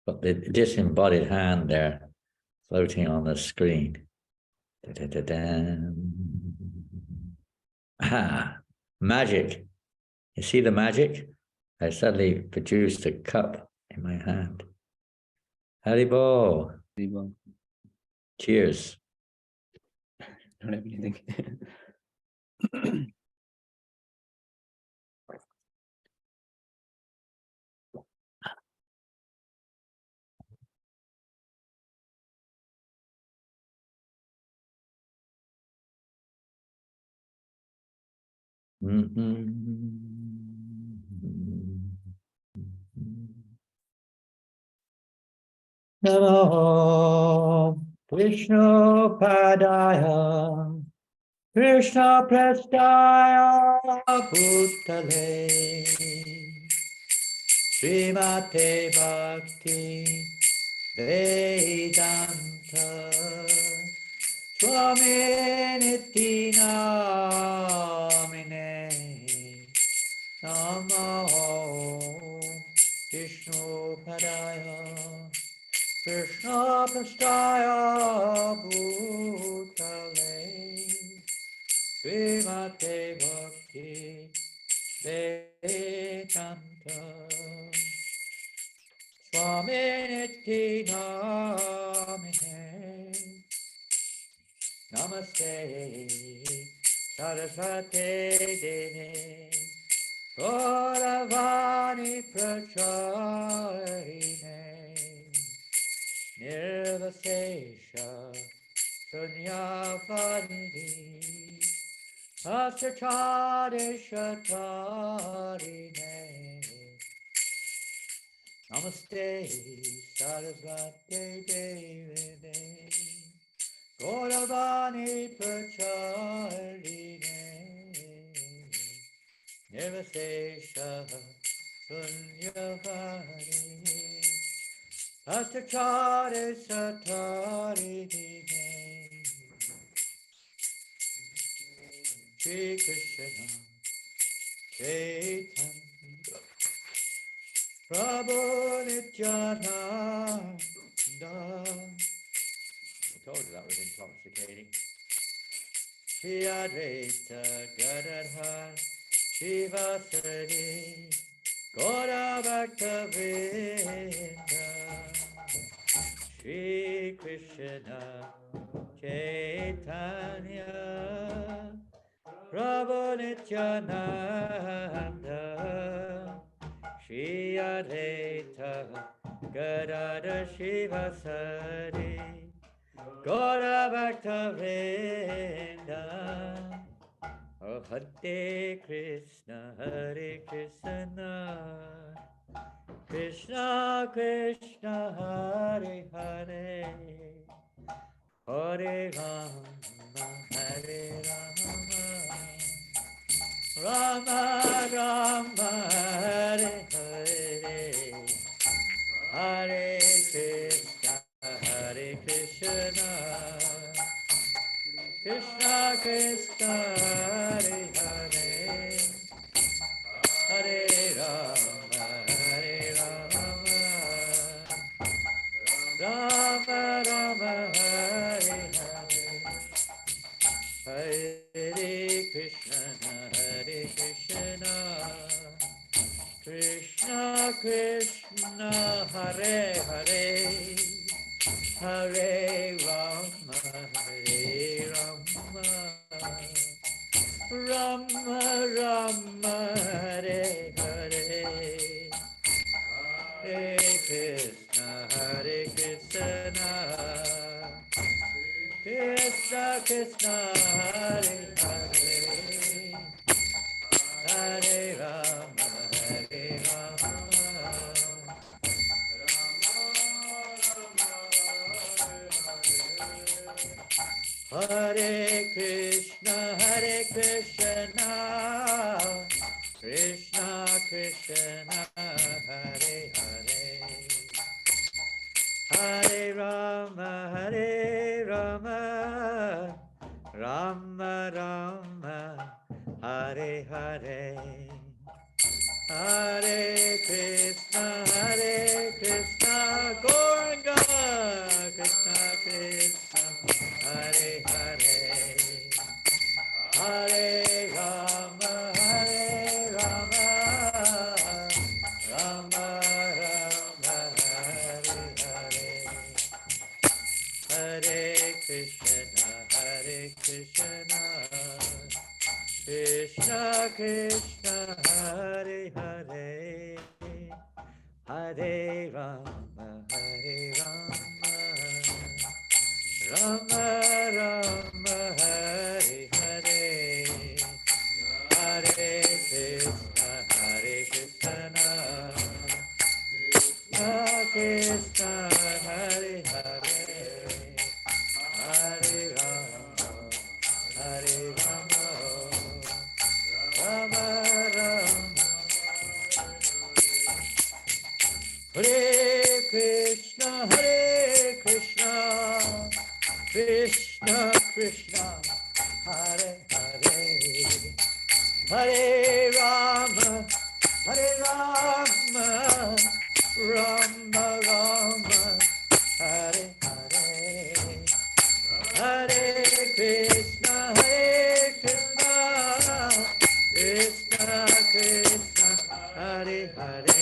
got the disembodied hand there floating on the screen. Ah, magic. You see the magic? I suddenly produced a cup in my hand. Haribol. Cheers. Don't have anything. Namo Vishnu Padaya Krishna Prestaya Bhutale Srimate Bhakti Vedanta Swami Niti Namine Namo Vishnu Padaya Krishna Prastaya Bhutale Srimate Bhakti Vedanta Swami Niti Namine Namaste Saraswate Dene Gauravani Pracharine Nirvasesha Sunyavadini Asachade Shatarine Namaste Saraswate Devine Gauravani Pracharine Nirvasesha Sunyavadini Astachare Satari Dine Shri Krishna Chaitanya Prabhu Nityananda. I told you that was intoxicating. Shri Advaita Gadadhar Shivasari Gaura Bhakta Vrinda Shri Krishna Chaitanya Prabhu Nityananda Shri Advaita Gadadhar Shivasari Gaura Bhakta Vrinda Oh, Hare Krishna, Hare Krishna, Krishna Krishna, Hare Hare, Hare Rama, Hare Rama, Rama Rama, Hare Hare, Hare Krishna, Hare Krishna. Krishna Krishna Hare Hare Hare Rama Hare Rama Rama Rama Hare Hare Hare Krishna Hare Krishna Krishna Krishna Hare Hare Hare Rama Hare Rama Rama Rama Hare Hare Hare Krishna Hare Krishna Krishna Krishna Hare Hare Hare Rama Hare Rama Hare Krishna Krishna Krishna Hare Hare Hare Rama Rama Rama Hare Hare Hare Krishna, Gauranga, Krishna Krishna, Hare Hare, Hare Rama, Rama Rama, Hare Hare, Hare Krishna, Krishna Krishna, Hare Hare, Hare Rama, Rama Rama, Hare Hare, Hare Krishna, Krishna Hare Hare, Hare Rama, Rama Rama, Hare Krishna, Krishna Krishna, Hare Hare, Hare Rama, Rama Rama, Hare Hare, Hare Krishna, Krishna Krishna, Hare Hare,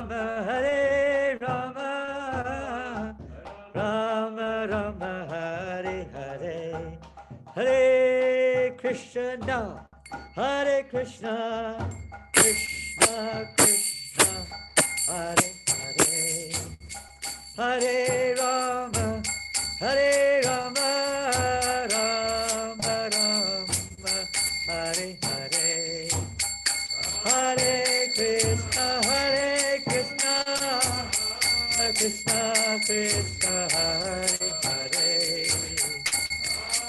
Hare Rama, Rama Rama, Hare Hare, Hare Krishna, Krishna Krishna, Hare Hare, Hare Rama, Rama Rama, Hare Hare, Hare Krishna, Krishna Krishna, Hare Hare,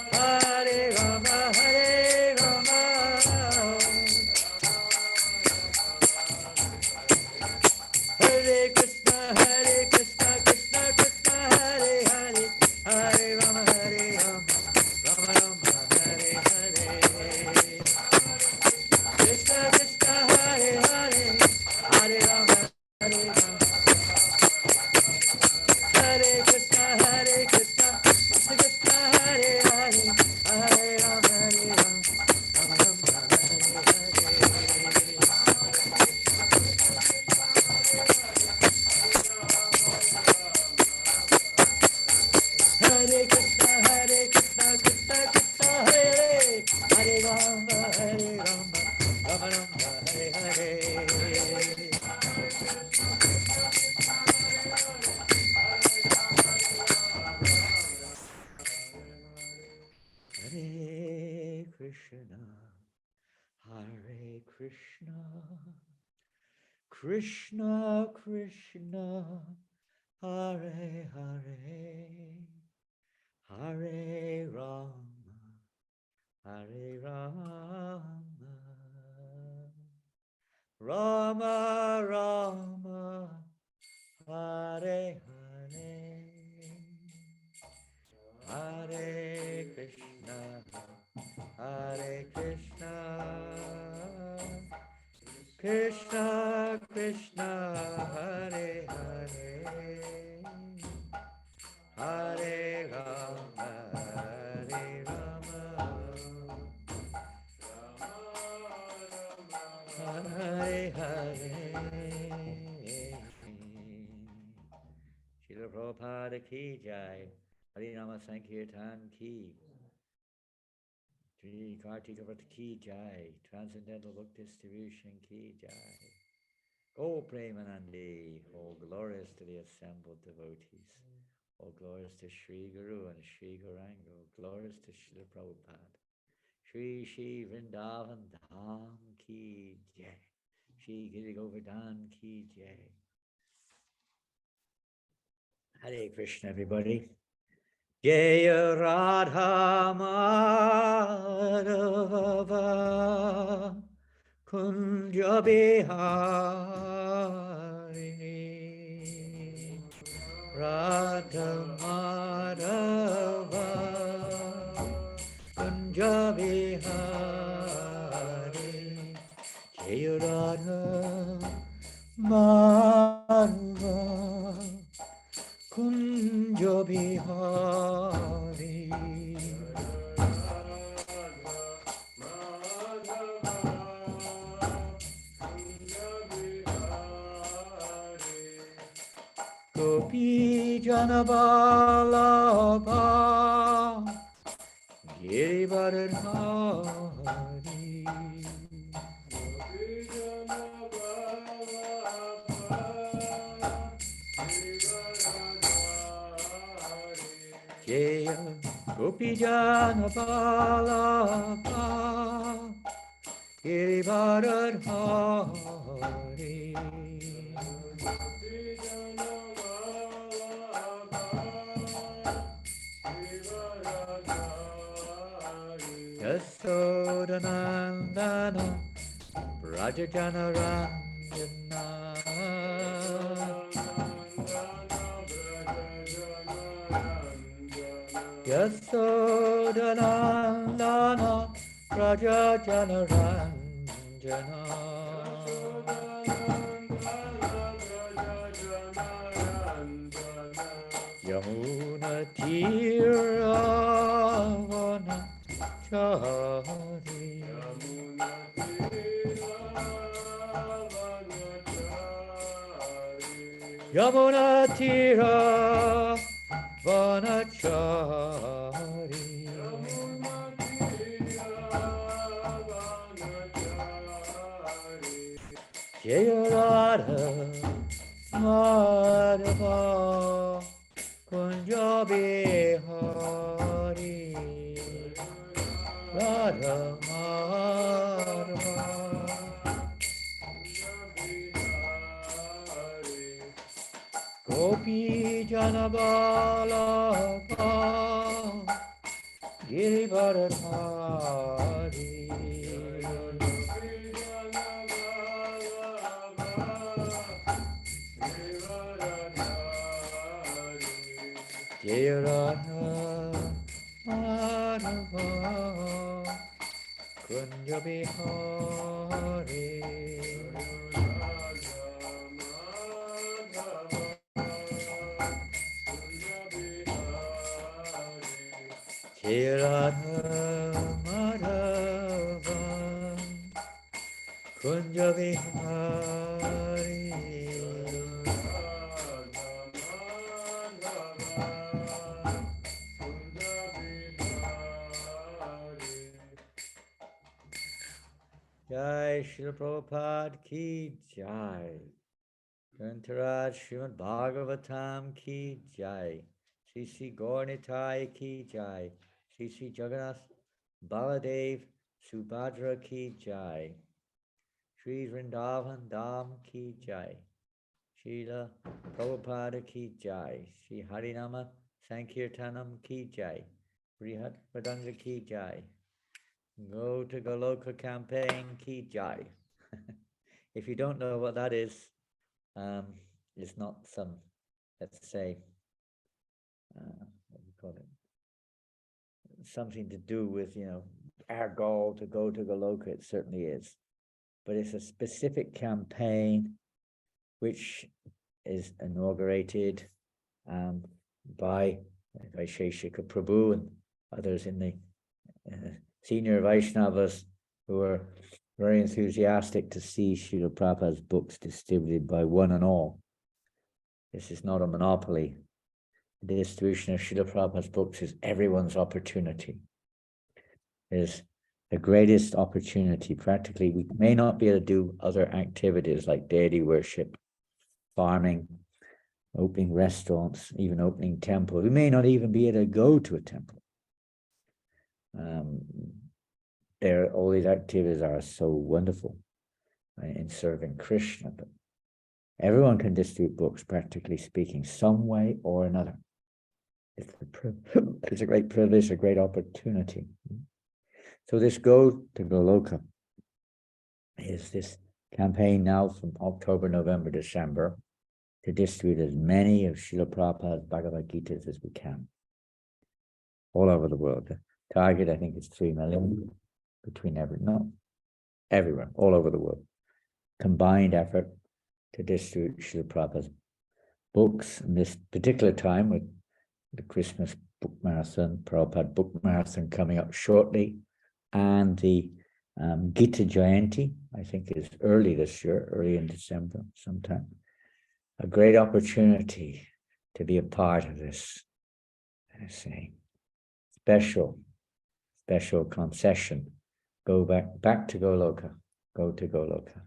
Hare Rama, Hare Krishna, Krishna Krishna, Hare Hare, Hare Rama, Rama Rama, Hare Hare, Krishna Krishna, Hare Hare, Hare Rama, Hare Krishna, Krishna Krishna, Hare Hare, Hare Rama, Rama Rama, Hare Hare. Hare Krishna, Krishna Krishna, Hare Rama, Rama Rama, Hare Hare. Hare Krishna, Krishna Krishna, Hare Hare, Hare Rama, Rama Rama, Hare Hare, Hare Krishna, Krishna Krishna, Hare Hare, Hare Rama, Hare Hare. Srila Prabhupada ki jai, Harinama Sankirtan ki, Sri Kartika Vrat ki jai, Transcendental Book Distribution ki jai. Go Premanandi, all glorious to the assembled devotees, all glorious to Sri Guru and Sri Gauranga, glorious to Srila Prabhupada. Shri Vrindavan Dham ki jai, Shri Giri Govardhan ki jai. Hare Krishna, everybody. Jaya Radha Madhava Kunja Bihari Radha Madhava Kunja Bihari Radha Madhava Kunjo Bihari Gopi Janabalabha Girivardhari Jaya Gopi Janabalabha Girivardhari Yasodanandana Brajajanarandana Yasodanandana Brajajanarandana Yamuna Tiravana Chari Yamuna Tiravana Chari Jaya Radha Madhava Kunja Bihari Radha Madhava Gopi Janabalabha Girivardhari Jaya Radha Madhava Kunja Bihari Jaya Radha Madhava Kunja Bihari Jai Srila Prabhupada ki Jai. Grantaraj Srimad Bhagavatam ki Jai. Sri Sri Gaurnitai ki Jai. Sri Sri Jagannath Baladev Subhadra ki Jai. Sri Vrindavan Dham ki Jai. Srila Prabhupada ki Jai. Sri Harinama Sankirtanam ki Jai. Brihat Pradanga ki Jai. Go to Goloka campaign ki Jai. If you don't know what that is, it's not some, let's say, what do you call it? Something to do with, our goal to go to Goloka. It certainly is. But it's a specific campaign which is inaugurated by Vaisheshika Prabhu and others in the senior Vaishnavas who are very enthusiastic to see Srila Prabhupada's books distributed by one and all. This is not a monopoly. The distribution of Srila Prabhupada's books is everyone's opportunity. It is the greatest opportunity. Practically, we may not be able to do other activities like deity worship, farming, opening restaurants, even opening temples. We may not even be able to go to a temple. All these activities are so wonderful in serving Krishna, but everyone can distribute books, practically speaking, some way or another. It's a great privilege, a great opportunity. So this Go to Goloka is this campaign now from October, November, December to distribute as many of Srila Prabhupada's Bhagavad Gitas as we can all over the world. The target, I think, is 3 million everywhere, all over the world. combined effort to distribute Srila Prabhupada's books in this particular time with the Christmas book marathon, Prabhupada book marathon coming up shortly, and the Gita Jayanti, I think is early this year, early in December sometime. A great opportunity to be a part of this, I say, special concession. Go back to Goloka, go to Goloka.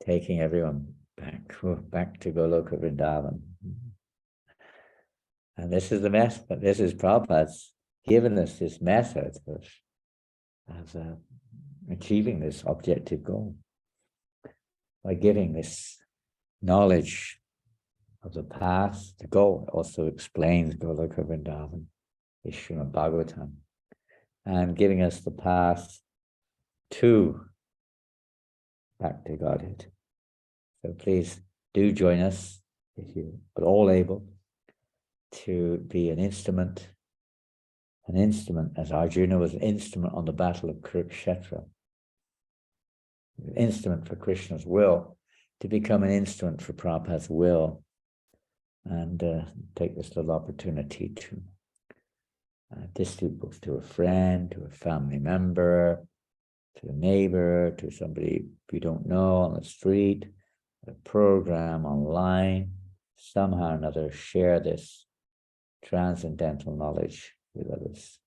Taking everyone back to Goloka Vrindavan. And this is the method, but this is Prabhupada's given us this method of achieving this objective goal by giving this knowledge of the path to go. Also explains Goloka Vrindavan, Srimad Bhagavatam, and giving us the path to back to Godhead. So please do join us if you are all able to be an instrument as Arjuna was an instrument on the battle of Kurukshetra, an instrument for Krishna's will, to become an instrument for Prabhupada's will, and take this little opportunity to distribute books to a friend, to a family member, to a neighbor, to somebody you don't know on the street, a program online, somehow or another share this transcendental knowledge with others.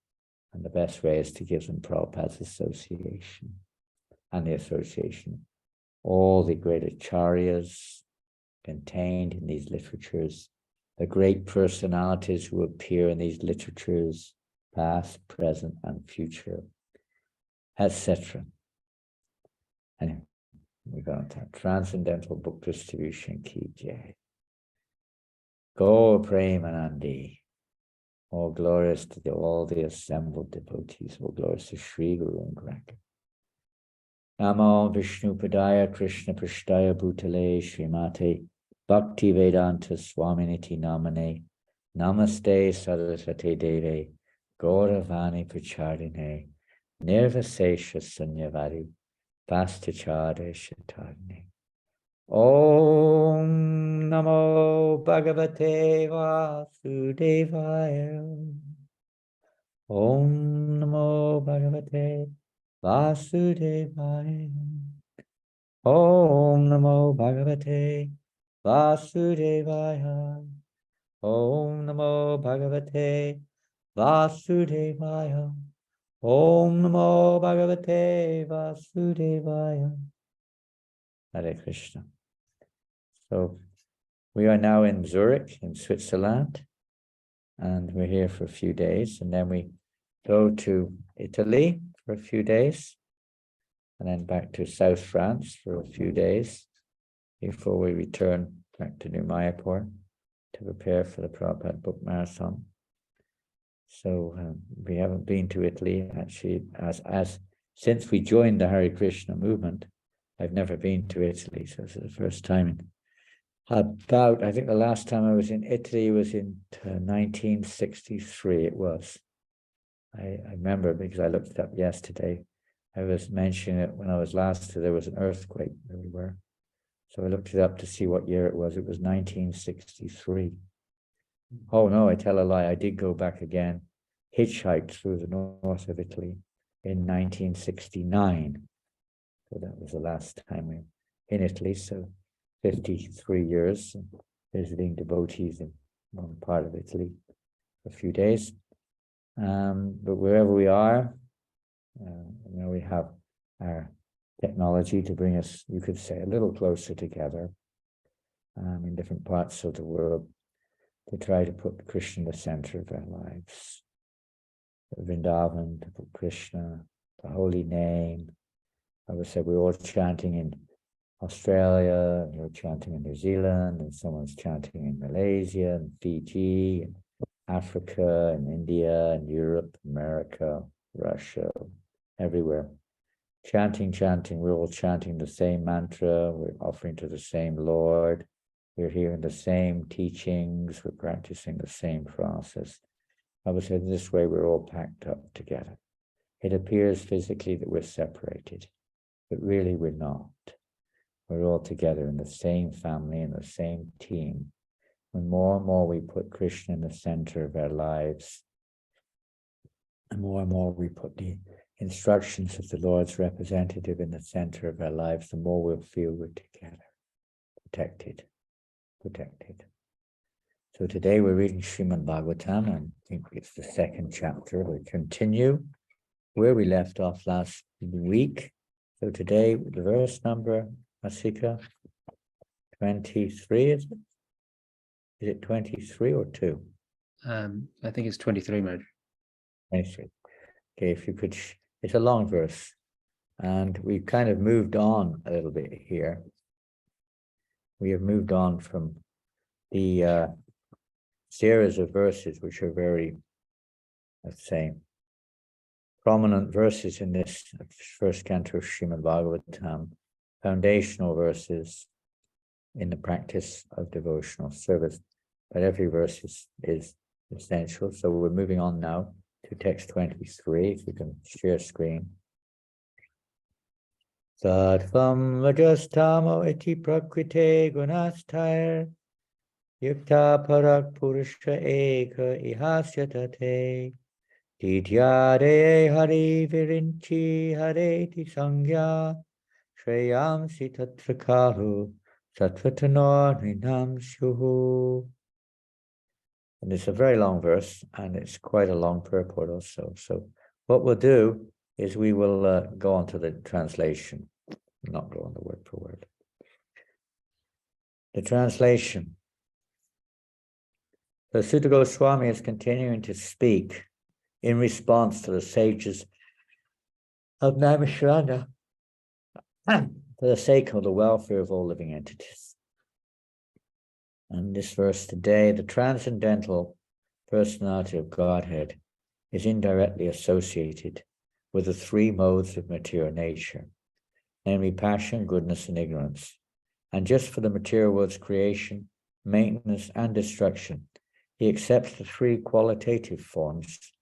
And the best way is to give them Prabhupada's association and the association. All the great acharyas contained in these literatures, the great personalities who appear in these literatures, past, present, and future, etc. Anyway, we're going to have Transcendental Book Distribution Ki Jai. Go Premanandi. All glorious to all the assembled devotees. All glorious to Sri Guru and Graka. Namo Vishnu Padaya Krishna Prishtaya Bhutale Srimate Bhakti Vedanta Swaminiti Namane Namaste Saraswati Deve Gauravani Prachardine Nirvasesha Sanyavari Vastachare Shatarne. Om Namo Bhagavate Vasudevaya. Om Namo Bhagavate Vasudevaya. Om Namo Bhagavate Vasudevaya. Om Namo Bhagavate Vasudevaya. Om Namo Bhagavate Vasudevaya. Hare Krishna. So we are now in Zurich, in Switzerland, and we're here for a few days, and then we go to Italy for a few days, and then back to South France for a few days before we return back to New Mayapur to prepare for the Prabhupada Book Marathon. So we haven't been to Italy actually as since we joined the Hare Krishna movement. I've never been to Italy, so this is the first time I think the last time I was in Italy was in 1963. It was. I remember because I looked it up yesterday. I was mentioning it when I was last there was an earthquake where we were. So I looked it up to see what year it was. It was 1963. Oh no, I tell a lie. I did go back again, hitchhiked through the north of Italy in 1969. So that was the last time we were in Italy. So 53 years visiting devotees in one part of Italy for a few days. But wherever we are, we have our technology to bring us, you could say, a little closer together in different parts of the world to try to put Krishna in the center of our lives. Vrindavan, to put Krishna, the holy name. I would say we're all chanting in Australia, and you're chanting in New Zealand, and someone's chanting in Malaysia, and Fiji, and Africa, and India, and Europe, America, Russia, everywhere. Chanting, we're all chanting the same mantra, we're offering to the same Lord, we're hearing the same teachings, we're practicing the same process. I would say this way we're all packed up together. It appears physically that we're separated, but really we're not. We're all together in the same family, in the same team. When more and more we put Krishna in the center of our lives, and more we put the instructions of the Lord's representative in the center of our lives, the more we'll feel we're together, protected. So today we're reading Srimad Bhagavatam, and I think it's the second chapter. We'll continue where we left off last week. So today, the verse number, Masika, 23, is it? Is it 23 or 2? I think it's 23, Maharaja. 23. Okay, if you could, it's a long verse, and we've kind of moved on a little bit here. We have moved on from the series of verses which are very, let's say, prominent verses in this first canto of Srimad Bhagavatam, foundational verses in the practice of devotional service. But every verse is essential. So we're moving on now to text 23, if you can share screen. Sattvam vajastamo iti prakrite gunasthaya yukta parak purusha eka ihasyatate dityade hari virinchi hareti sangya shreyamsi tatrakahu sattvatanor ninam shuhu. And it's a very long verse, and it's quite a long purport also. So what we'll do is we will go on to the translation, not go on the word for word. The translation. So Sutta Goswami is continuing to speak in response to the sages of Naimisharanya for the sake of the welfare of all living entities. And this verse today, the transcendental personality of Godhead is indirectly associated with the three modes of material nature, namely passion, goodness, and ignorance. And just for the material world's creation, maintenance, and destruction, he accepts the three qualitative forms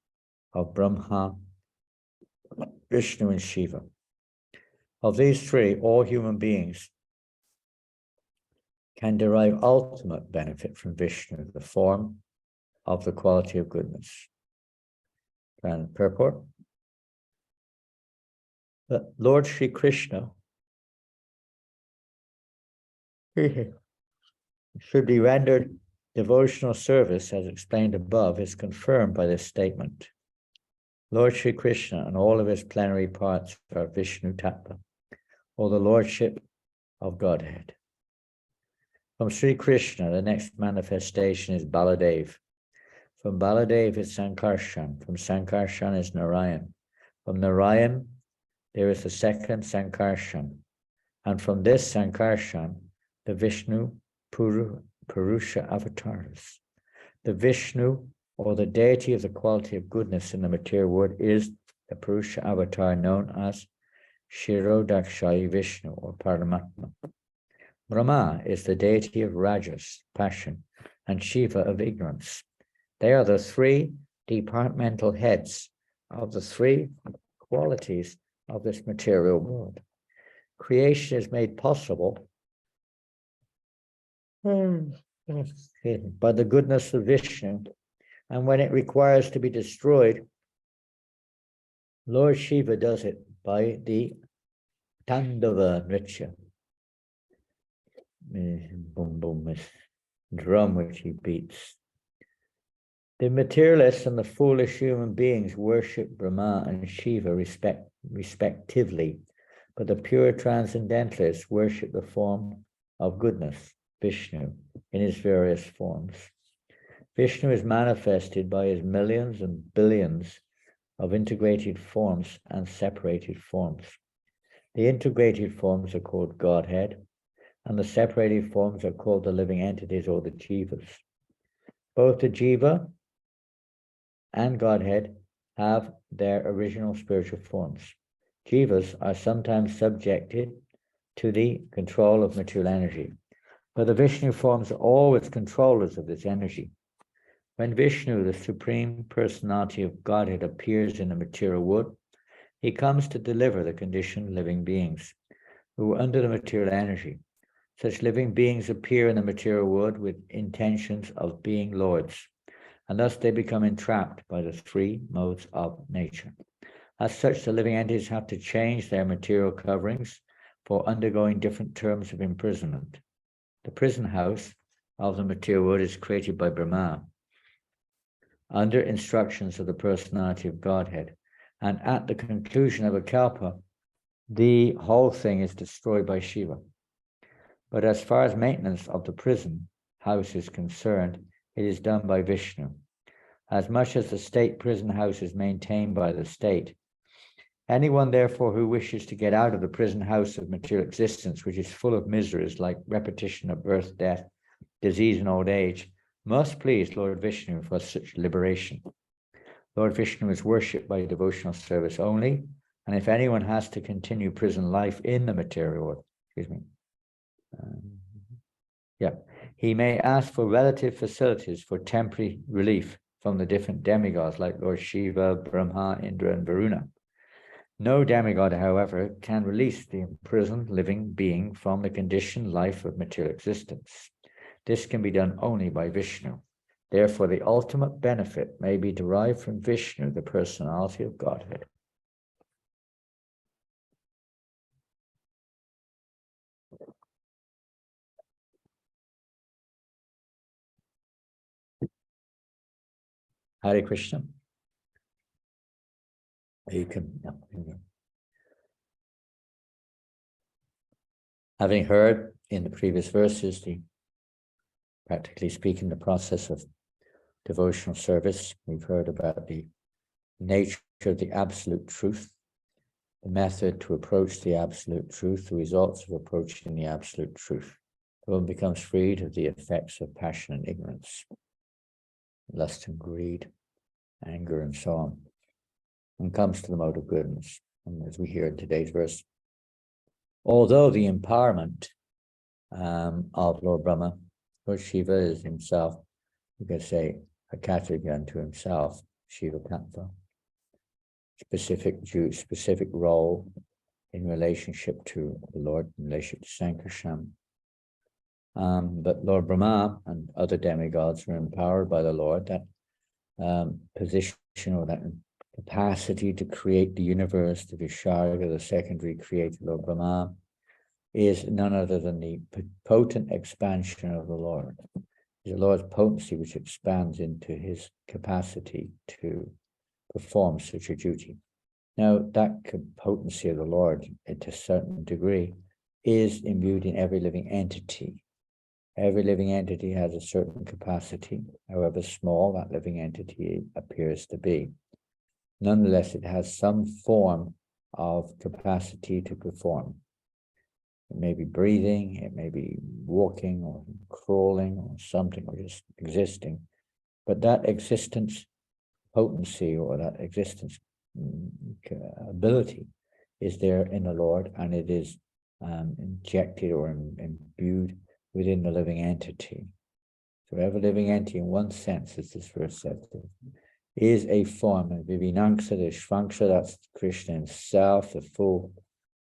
of Brahma, Vishnu, and Shiva. Of these three, all human beings can derive ultimate benefit from Vishnu, the form of the quality of goodness. And purport. That Lord Sri Krishna should be rendered devotional service, as explained above, is confirmed by this statement. Lord Sri Krishna and all of his plenary parts are Vishnu Tattva, or the Lordship of Godhead. From Sri Krishna, the next manifestation is Baladev. From Baladev is Sankarshan. From Sankarshan is Narayan. From Narayan, there is the second Sankarshan. And from this Sankarshan, the Vishnu Purusha avatars. The Vishnu, or the deity of the quality of goodness in the material world, is the Purusha avatar known as Shirodakshayi Vishnu, or Paramatma. Brahma is the deity of Rajas, passion, and Shiva of ignorance. They are the three departmental heads of the three qualities of this material world. Creation is made possible by the goodness of Vishnu, and when it requires to be destroyed, Lord Shiva does it by the Tandava Nritya. Boom, boom, drum which he beats. The materialists and the foolish human beings worship Brahma and Shiva respectively, but the pure transcendentalists worship the form of goodness, Vishnu, in his various forms. Vishnu is manifested by his millions and billions of integrated forms and separated forms. The integrated forms are called Godhead, and the separated forms are called the living entities, or the jivas. Both the jiva and Godhead have their original spiritual forms. Jivas are sometimes subjected to the control of material energy, but the Vishnu forms are always controllers of this energy. When Vishnu, the Supreme Personality of Godhead, appears in the material world, he comes to deliver the conditioned living beings. who are under the material energy. Such living beings appear in the material world with intentions of being lords, and thus they become entrapped by the three modes of nature. As such, the living entities have to change their material coverings for undergoing different terms of imprisonment. The prison house of the material world is created by Brahma under instructions of the personality of Godhead, and at the conclusion of a kalpa, the whole thing is destroyed by Shiva. But as far as maintenance of the prison house is concerned, it is done by Vishnu. As much as the state prison house is maintained by the state, anyone, therefore, who wishes to get out of the prison house of material existence, which is full of miseries like repetition of birth, death, disease, and old age, must please Lord Vishnu for such liberation. Lord Vishnu is worshipped by devotional service only, and if anyone has to continue prison life in the material world, he may ask for relative facilities for temporary relief from the different demigods like Lord Shiva, Brahma, Indra, and Varuna. No demigod, however, can release the imprisoned living being from the conditioned life of material existence. This can be done only by Vishnu. Therefore, the ultimate benefit may be derived from Vishnu, the personality of Godhead. Hare Krishna. You can. Having heard in the previous verses, practically speaking, the process of devotional service, we've heard about the nature of the absolute truth, the method to approach the absolute truth, the results of approaching the absolute truth. One becomes freed of the effects of passion and ignorance, lust and greed, anger, and so on, and comes to the mode of goodness. And as we hear in today's verse, although the empowerment of Lord Brahma, Lord Shiva is himself, you could say, a category unto himself, Shiva Tattva, specific role in relationship to the Lord, in relationship to Sankarshan. But Lord Brahma and other demigods are empowered by the Lord. That position or that capacity to create the universe, the Visharga, the secondary creator, Lord Brahma, is none other than the potent expansion of the Lord. It's the Lord's potency which expands into his capacity to perform such a duty. Now, that potency of the Lord, to a certain degree, is imbued in every living entity. Every living entity has a certain capacity, however small that living entity appears to be. Nonetheless, it has some form of capacity to perform. It may be breathing, it may be walking or crawling or something, or just existing. But that existence potency or that existence ability is there in the Lord, and it is injected or imbued within the living entity. So every living entity, in one sense, as this verse says, is a form of Vivinangsa, the Shvangsha, that's Krishna himself, the full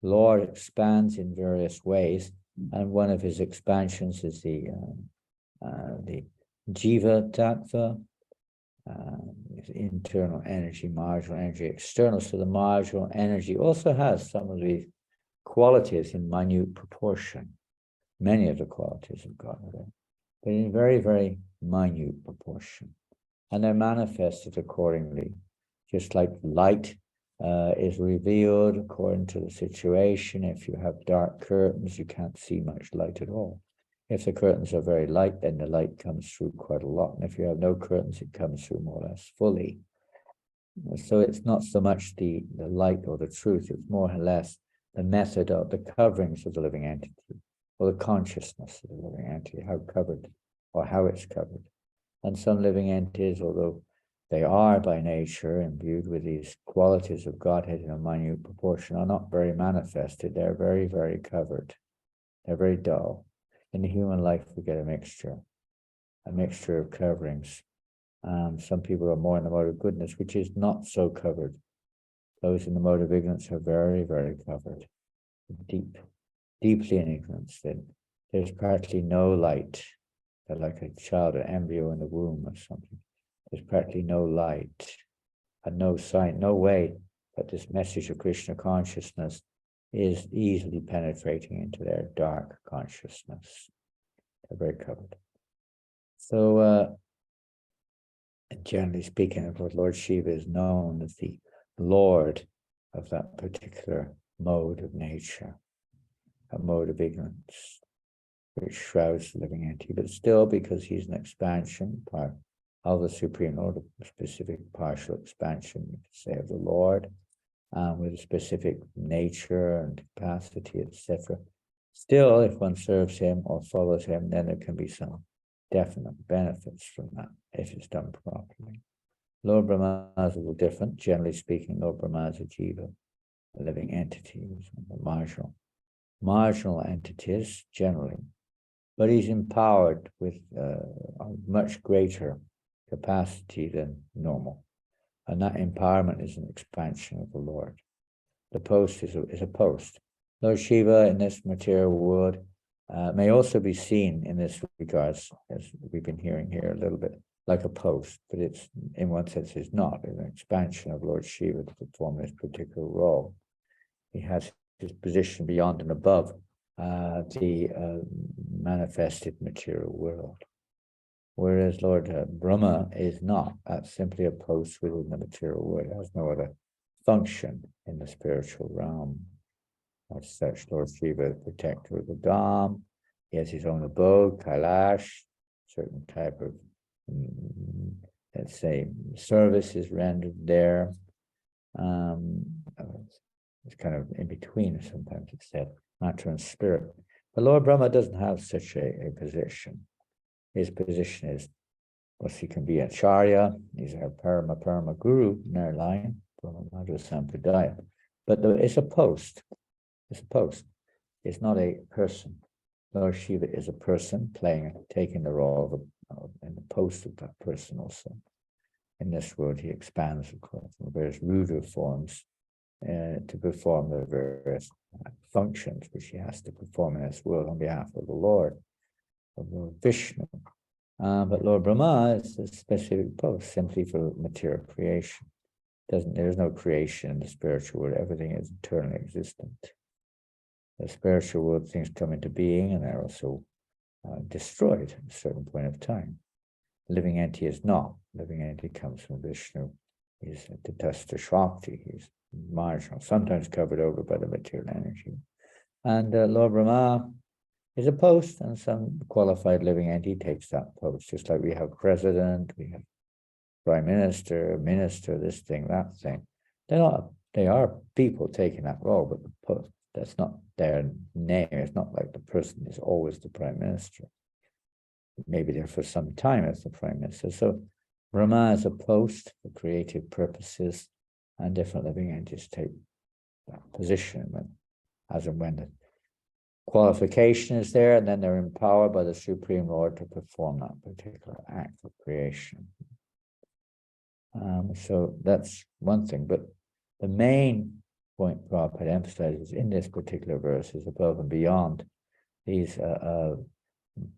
Lord expands in various ways, and one of his expansions is the Jiva Tattva, internal energy, marginal energy, external. So the marginal energy also has some of these qualities in minute proportion, many of the qualities of God, but in very, very minute proportion. And they're manifested accordingly, just like light is revealed according to the situation. If you have dark curtains, you can't see much light at all. If the curtains are very light, then the light comes through quite a lot. And if you have no curtains, it comes through more or less fully. So it's not so much the light or the truth, it's more or less the method of the coverings of the living entity, or the consciousness of the living entity, how covered or how it's covered. And some living entities, although they are by nature imbued with these qualities of Godhead in a minute proportion, are not very manifested. They're very, very covered. They're very dull. In the human life, we get a mixture of coverings. Some people are more in the mode of goodness, which is not so covered. Those in the mode of ignorance are very, very covered, deep. deeply in ignorance, then there's practically no light, like a child, an embryo in the womb or something. There's practically no light and no sign, no way that this message of Krishna consciousness is easily penetrating into their dark consciousness. They're very covered. So, generally speaking, of course, Lord Shiva is known as the Lord of that particular mode of nature, a mode of ignorance, which shrouds the living entity. But still, because he's an expansion part of the Supreme Lord, a specific partial expansion, you could say, of the Lord, with a specific nature and capacity, etc. Still, if one serves him or follows him, then there can be some definite benefits from that if it's done properly. Lord Brahma is a little different. Generally speaking, Lord Brahma is a jiva, a living entity, marginal entities generally, but he's empowered with a much greater capacity than normal. And that empowerment is an expansion of the Lord. The post is a post. Lord Shiva in this material world may also be seen in this regards, as we've been hearing here a little bit, like a post, but it's, in one sense, is not. It's an expansion of Lord Shiva to perform this particular role. He has his position beyond and above the manifested material world. Whereas Lord Brahma is not. That's simply a post within the material world. It has no other function in the spiritual realm. As such, Lord Shiva is protector of the Dham. He has his own abode, Kailash, certain type of, let's say, service is rendered there. It's kind of in between, sometimes it's said, matter and spirit. But Lord Brahma doesn't have such a position. His position is, well, he can be Acharya, he's our Parama Guru in our line, Brahma Sampradaya. But it's a post. It's a post. It's not a person. Lord Shiva is a person taking the role of in the post of that person also. In this world, he expands, of course, in various ruder forms to perform the various functions which he has to perform in this world on behalf of the Lord, of Lord Vishnu. But Lord Brahma is a specific post simply for material creation. There's no creation in the spiritual world. Everything is eternally existent. The spiritual world, things come into being and they're also destroyed at a certain point of time. The living entity is not. The living entity comes from Vishnu. He's the Tatastha Shakti. He's marginal, sometimes covered over by the material energy. And Lord Brahma is a post, and some qualified living entity takes that post, just like we have president, we have prime minister, this thing, that thing. They are people taking that role, but the post, that's not their name. It's not like the person is always the prime minister. Maybe there for some time as the prime minister. So Brahma is a post for creative purposes, and different living entities take that position as and when the qualification is there, and then they're empowered by the Supreme Lord to perform that particular act of creation. So that's one thing, but the main point Prabhupada emphasizes in this particular verse is above and beyond these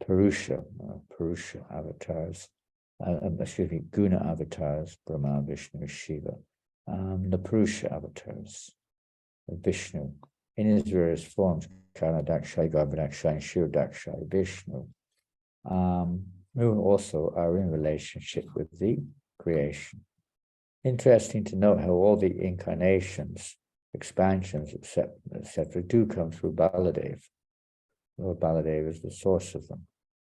Purusha avatars, Guna avatars, Brahma, Vishnu, Shiva, the Purusha avatars of Vishnu in his various forms, Karna Dakshai, Garbhadakshai, and Shiva Dakshai, Vishnu, who also are in relationship with the creation. Interesting to note how all the incarnations, expansions, etc., do come through Baladev. Lord Baladev is the source of them.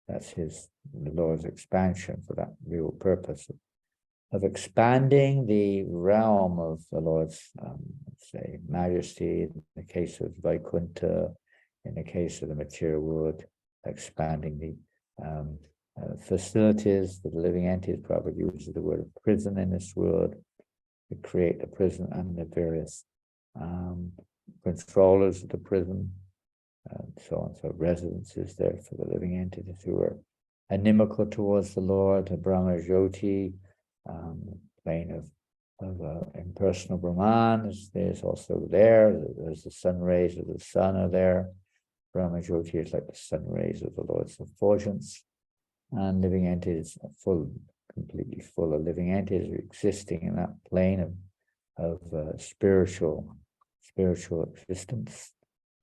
That's the Lord's expansion for that real purpose of expanding the realm of the Lord's, say, majesty, in the case of Vaikuntha, in the case of the material world, expanding the facilities for the living entities. Prabhupada uses the word prison in this world to create the prison and the various controllers of the prison, and so on. So residences there for the living entities who are inimical towards the Lord, the Brahma Jyoti, plane of impersonal Brahman is also there. There's the sun rays of the sun are there. Brahma Jyoti is like the sun rays of the Lord's effulgence, and living entities are full, completely full of living entities existing in that plane of spiritual existence.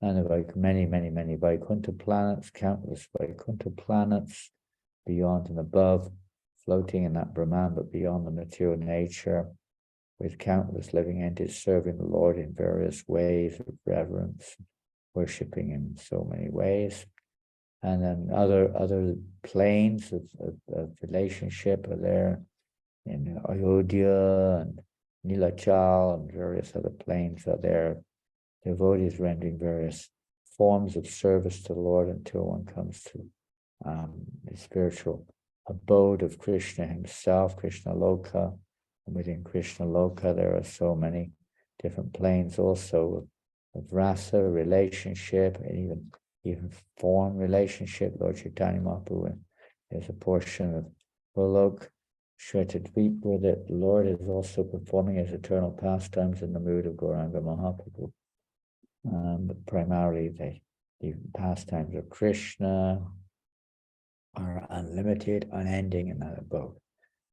And like many Vaikuntha planets, countless Vaikuntha planets, beyond and above, floating in that Brahman, but beyond the material nature, with countless living entities serving the Lord in various ways of reverence, worshipping in so many ways. And then other planes of relationship are there in Ayodhya and Nilachal, and various other planes are there. Devotees rendering various forms of service to the Lord until one comes to the spiritual abode of Krishna himself, Krishna Loka. And within Krishna Loka, there are so many different planes also of rasa, relationship, and even form relationship. Lord Chaitanya Mahaprabhu, there's a portion of Golok Shweta-dvip where the Lord is also performing his eternal pastimes in the mood of Gauranga Mahaprabhu. But primarily the pastimes of Krishna are unlimited, unending in that abode.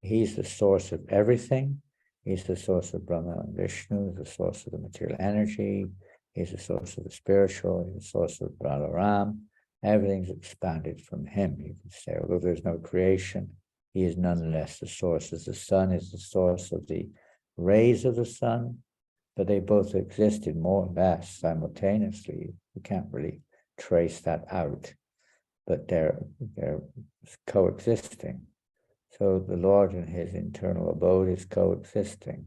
He's the source of everything. He's the source of Brahma and Vishnu, the source of the material energy. He's the source of the spiritual. He's the source of Balaram. Everything's expanded from him, you can say. Although there's no creation, he is nonetheless the source. As the sun is the source of the rays of the sun, but they both existed more or less simultaneously. You can't really trace that out, but they're coexisting. So the Lord in his internal abode is coexisting.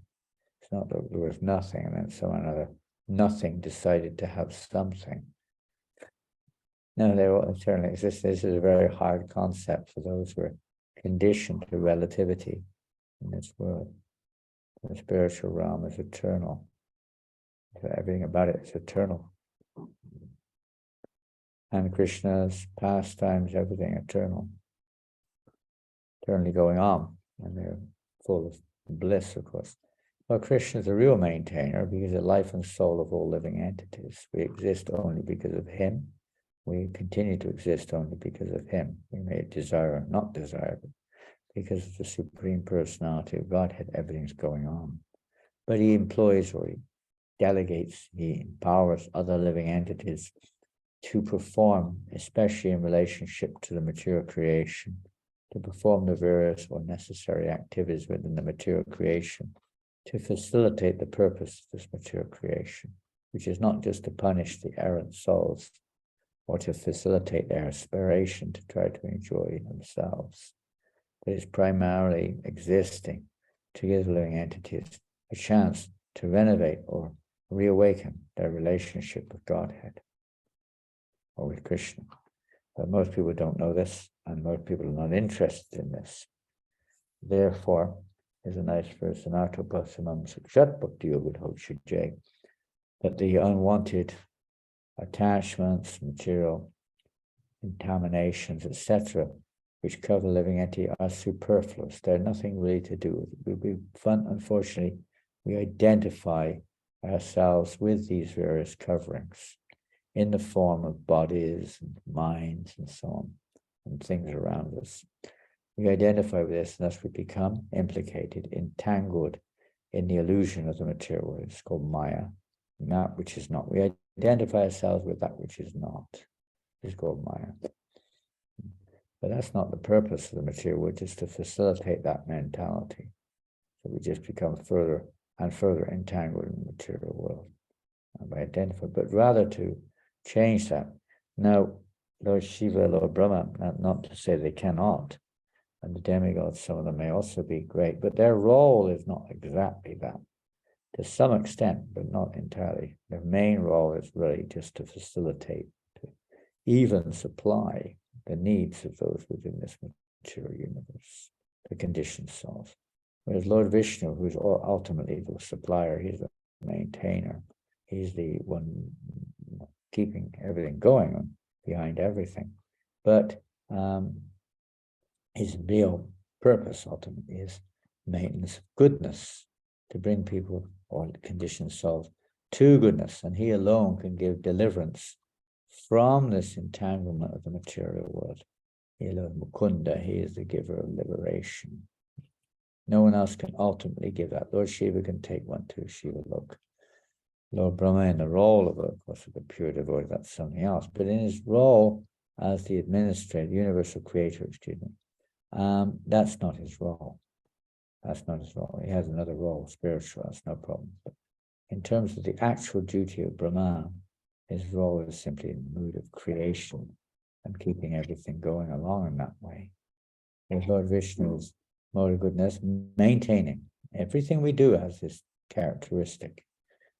It's not that there was nothing and then some other nothing decided to have something. No, they all eternally exist. This is a very hard concept for those who are conditioned to relativity in this world. The spiritual realm is eternal. So everything about it is eternal. And Krishna's pastimes, everything eternal. Eternally going on. And they're full of bliss, of course. Well, Krishna is the real maintainer because the life and soul of all living entities. We exist only because of him. We continue to exist only because of him. We may desire or not desire, but because of the Supreme Personality of Godhead, everything's going on. But he employs or he delegates, he empowers other living entities to perform, especially in relationship to the material creation, to perform the various or necessary activities within the material creation, to facilitate the purpose of this material creation, which is not just to punish the errant souls or to facilitate their aspiration to try to enjoy themselves, but it's primarily existing to give living entities a chance to renovate or reawaken their relationship with Godhead or with Krishna. But most people don't know this, and most people are not interested in this. Therefore, there's a nice verse in Arto Bhasamam Sakshat Bhakti Yogadhoksha, that the unwanted attachments, material contaminations, etc., which cover living entity are superfluous. They're nothing really to do with it. Unfortunately, we identify ourselves with these various coverings in the form of bodies and minds and so on, and things around us. We identify with this, and thus we become implicated, entangled in the illusion of the material world. It's called Maya, that which is not. We identify ourselves with that which is not. It's called Maya. But that's not the purpose of the material world, just to facilitate that mentality. So we just become further and further entangled in the material world by identifying, but rather to change that. Now, Lord Shiva, Lord Brahma, not to say they cannot, and the demigods, some of them may also be great, but their role is not exactly that. To some extent, but not entirely. Their main role is really just to facilitate, to even supply the needs of those within this material universe, the conditioned souls. Whereas Lord Vishnu, who's ultimately the supplier, he's the maintainer, he's the one keeping everything going behind everything. But his real purpose ultimately is maintenance of goodness, to bring people or conditioned souls to goodness, and he alone can give deliverance from this entanglement of the material world. Lord Mukunda, he is the giver of liberation. No one else can ultimately give that. Lord Shiva can take one too, Shiva Lok. Lord Brahma, in the role of a pure devotee, that's something else. But in his role as the administrator, universal creator, that's not his role. That's not his role. He has another role, spiritual, that's no problem. But in terms of the actual duty of Brahma, his role is simply in the mood of creation and keeping everything going along in that way. With Lord Vishnu's mode of goodness, maintaining. Everything we do has this characteristic.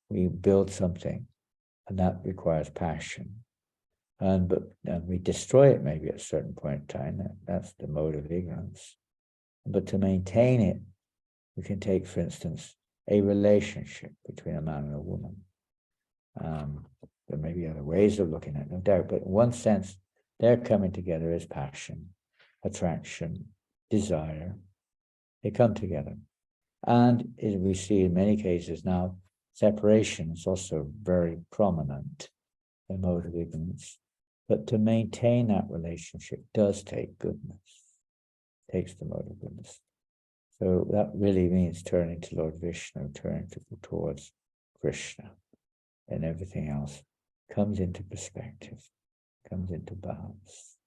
We build something, and that requires passion. And we destroy it maybe at a certain point in time. That's the mode of ignorance. But to maintain it, we can take, for instance, a relationship between a man and a woman. There may be other ways of looking at it, no doubt, but in one sense, they're coming together as passion, attraction, desire. They come together. And as we see in many cases now, separation is also very prominent, the mode of ignorance. But to maintain that relationship does take goodness, takes the mode of goodness. So that really means turning to Lord Vishnu, turning towards Krishna, and everything else comes into perspective, comes into balance.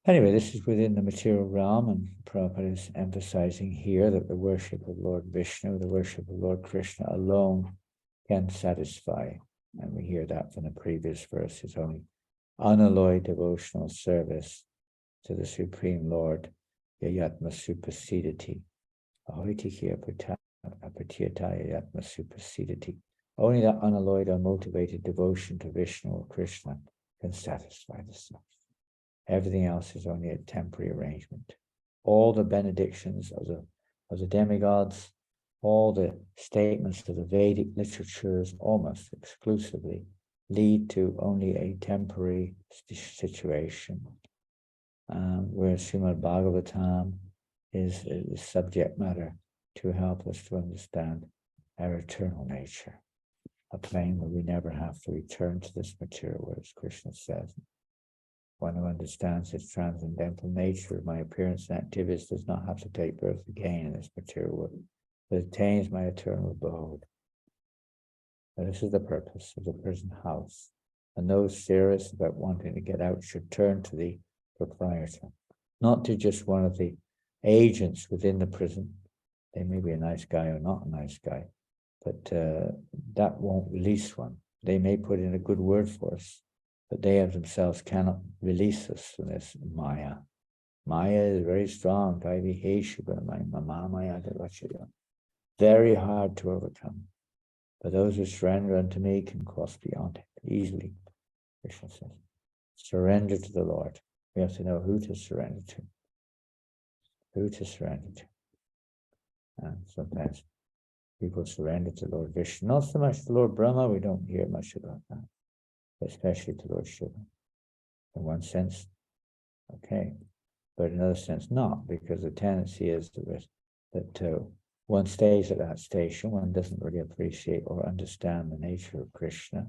Anyway, this is within the material realm, and Prabhupada is emphasizing here that the worship of Lord Vishnu, the worship of Lord Krishna alone can satisfy. And we hear that from the previous verses, only unalloyed devotional service to the Supreme Lord, Yayatma Supasidati, Ahoitikia Apatiyataya Yatma Supasidati. Only that unalloyed, unmotivated devotion to Vishnu or Krishna can satisfy the self. Everything else is only a temporary arrangement. All the benedictions of the demigods, all the statements of the Vedic literatures almost exclusively lead to only a temporary situation. Whereas Srimad Bhagavatam is subject matter to help us to understand our eternal nature, a plane where we never have to return to this material world, as Krishna says. One who understands its transcendental nature, my appearance and activities does not have to take birth again in this material world, but attains my eternal abode. Now, this is the purpose of the prison house. And those serious about wanting to get out should turn to the proprietor, not to just one of the agents within the prison. They may be a nice guy or not a nice guy, but that won't release one. They may put in a good word for us, but they of themselves cannot release us from this Maya. Maya is very strong, very hard to overcome. But those who surrender unto me can cross beyond it easily, Krishna says. Surrender to the Lord. We have to know who to surrender to. Who to surrender to. And sometimes people surrender to Lord Vishnu, not so much to Lord Brahma, we don't hear much about that, especially to Lord Shiva. In one sense, okay, but in another sense, not, because the tendency is that one stays at that station, one doesn't really appreciate or understand the nature of Krishna,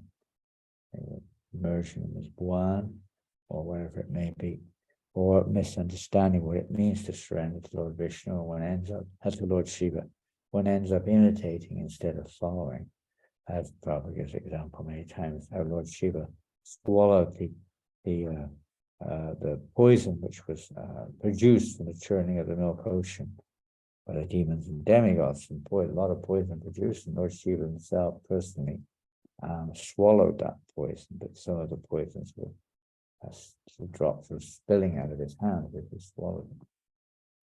immersion in his one, or whatever it may be, or misunderstanding what it means to surrender to Lord Vishnu, and one ends up, as to Lord Shiva, one ends up imitating instead of following. I've probably given an example many times how Lord Shiva swallowed the poison which was produced from the churning of the milk ocean by the demons and demigods, and a lot of poison produced, and Lord Shiva himself personally swallowed that poison, but some of the poisons were drops were spilling out of his hand as he swallowed them.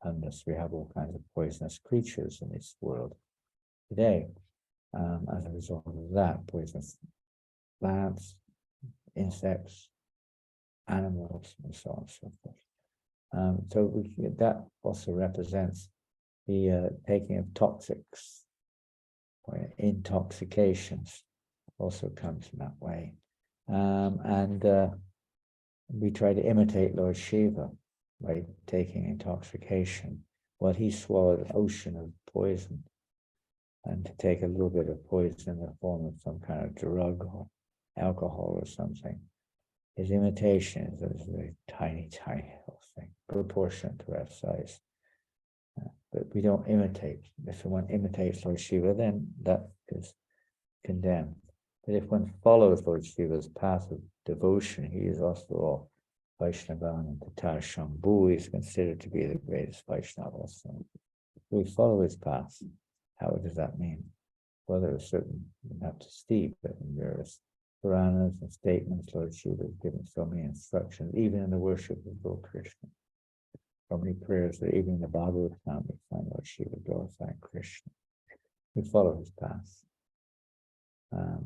And thus we have all kinds of poisonous creatures in this world today as a result of that, poisonous plants, insects, animals, and so on and so forth. So that also represents the taking of toxics, or intoxications, also comes in that way. We try to imitate Lord Shiva by taking intoxication. Well, he swallowed an ocean of poison, and to take a little bit of poison in the form of some kind of drug or alcohol or something. His imitation is a very tiny, tiny little thing, proportionate to our size. But we don't imitate. If someone imitates Lord Shiva, then that is condemned. But if one follows Lord Shiva's path of devotion, he is also all Vaishnava and Tatar Shambhu is considered to be the greatest Vaishnava also. We follow his path. How does that mean? Well, there are certain, you have to see, but in various Puranas and statements, Lord Shiva has given so many instructions, even in the worship of Lord Krishna. So many prayers that even in the Bhagavatam we find Lord Shiva glorifying Krishna. We follow his path.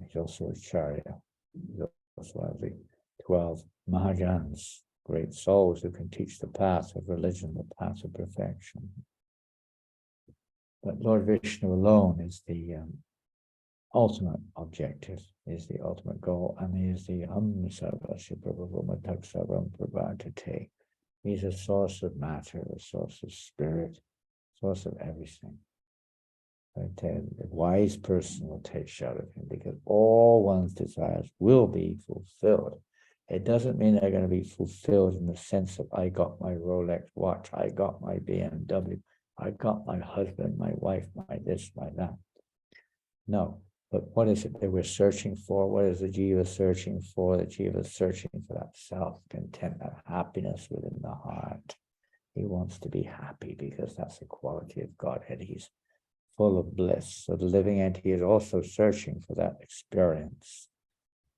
He's also a Charya. He's also one of the 12 Maharajas, great souls who can teach the path of religion, the path of perfection. But Lord Vishnu alone is the ultimate objective, is the ultimate goal, and he is the He's a source of matter, a source of spirit, source of everything. A wise person will take shelter of him because all one's desires will be fulfilled. It doesn't mean they're going to be fulfilled in the sense of I got my Rolex watch, I got my BMW, I got my husband, my wife, my this, my that. No, but what is it that we're searching for? What is the jiva searching for? The jiva is searching for that self-content, that happiness within the heart. He wants to be happy because that's the quality of Godhead. He's full of bliss. So the living entity is also searching for that experience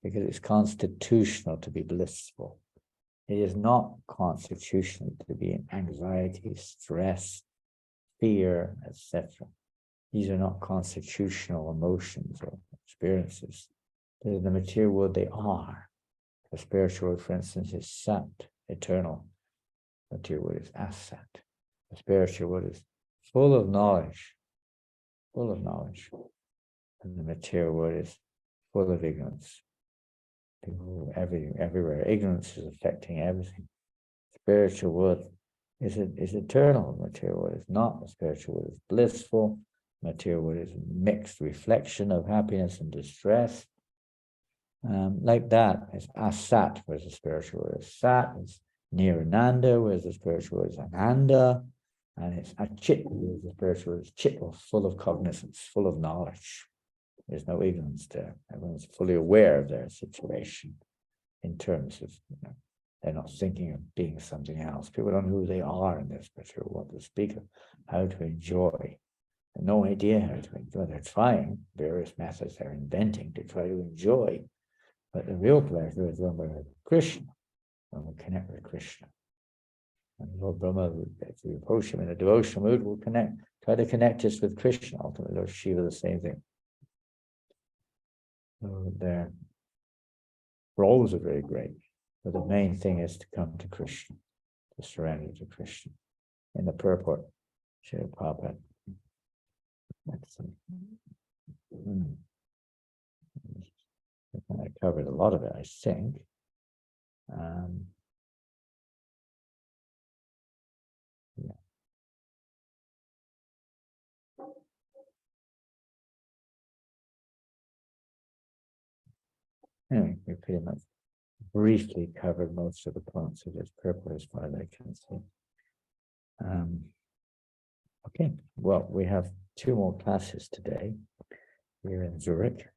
because it's constitutional to be blissful. It is not constitutional to be in anxiety, stress, fear, etc. These are not constitutional emotions or experiences. But in the material world, they are. The spiritual world, for instance, is sat, eternal. The material world is asat. The spiritual world is full of knowledge. Full of knowledge. And the material world is full of ignorance. People everywhere. Ignorance is affecting everything. Spiritual world is eternal. The material world is not. The spiritual world is blissful. Material world is a mixed reflection of happiness and distress. Like that, it's asat, whereas the spiritual world is sat. It's Janananda, whereas the spiritual world is ananda. And it's achit, whereas the spiritual world is chit, full of cognizance, full of knowledge. There's no ignorance there. Everyone's fully aware of their situation in terms of, they're not thinking of being something else. People don't know who they are in this spiritual world, to speak of how to enjoy. No idea how to enjoy. They're trying various methods they're inventing to try to enjoy. But the real pleasure is when we're with Krishna, when we connect with Krishna. And Lord Brahma, if we approach him in a devotional mood, will try to connect us with Krishna. Ultimately, Lord Shiva, the same thing. So their roles are very great. But the main thing is to come to Krishna, to surrender to Krishna. In the purport, Srila Prabhupada. I covered a lot of it, I think. Yeah. Anyway, we pretty much briefly covered most of the points of this purport as far as I can see. Okay, well, we have 2 more classes today here in Zurich.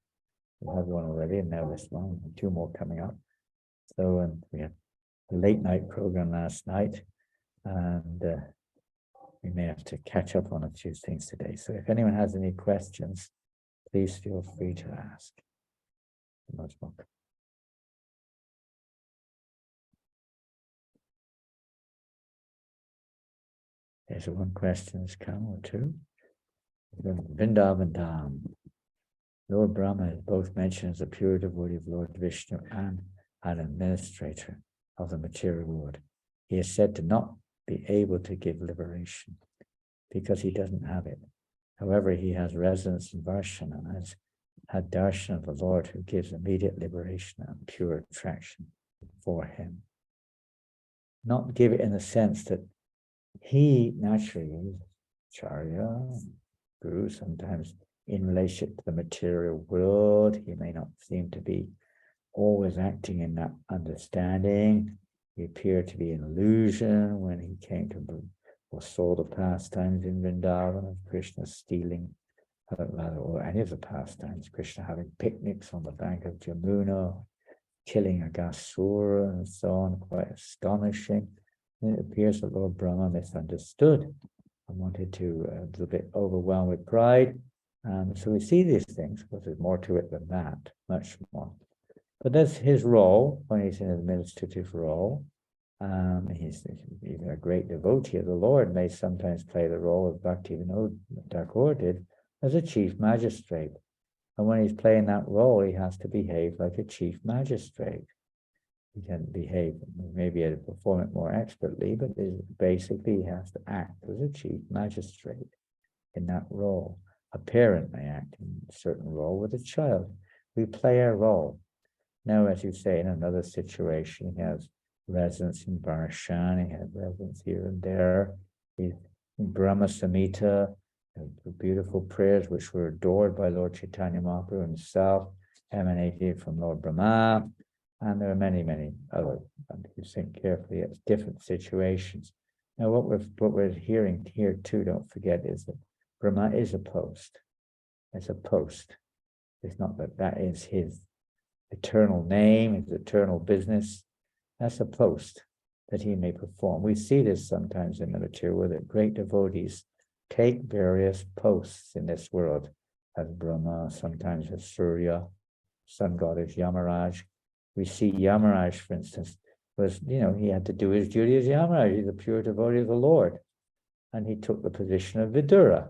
We have one already, and now this one, and 2 more coming up. So we had a late night program last night, and we may have to catch up on a few things today. So if anyone has any questions, please feel free to ask. You're most welcome. There's one question that's come, or 2. Vrindavan Dham. Lord Brahma is both mentioned as a pure devotee of Lord Vishnu and an administrator of the material world. He is said to not be able to give liberation because he doesn't have it. However, he has residence in Varshana and has had darshan of the Lord who gives immediate liberation and pure attraction for him. Not give it in the sense that he naturally is Charya, Guru, sometimes in relationship to the material world, he may not seem to be always acting in that understanding. He appeared to be an illusion when he came to or saw the pastimes in Vrindavan of Krishna stealing, or any of the pastimes, Krishna having picnics on the bank of Jamuna, killing a Gasura and so on, quite astonishing. And it appears that Lord Brahma misunderstood and wanted to, a little bit overwhelmed with pride. So we see these things, because there's more to it than that, much more. But that's his role when he's in an administrative role. He's even a great devotee of the Lord, may sometimes play the role of Bhaktivinoda Thakur did as a chief magistrate. And when he's playing that role, he has to behave like a chief magistrate. He can behave, maybe perform it more expertly, but basically he has to act as a chief magistrate in that role. A parent may act in a certain role with a child. We play our role. Now, as you say, in another situation, he has residence in Varshan, he had residence here and there. He's in Brahma Samhita, beautiful prayers which were adored by Lord Chaitanya Mahaprabhu himself, emanated from Lord Brahma, and there are many, many other. And if you think carefully, it's different situations. Now, what we're hearing here too, don't forget, is that Brahma is a post. It's a post. It's not that is his eternal name, his eternal business. That's a post that he may perform. We see this sometimes in the material world, that great devotees take various posts in this world, as Brahma, sometimes as Surya, sun god as Yamaraj. We see Yamaraj, for instance, was, he had to do his duty as Yamaraj. He's a pure devotee of the Lord. And he took the position of Vidura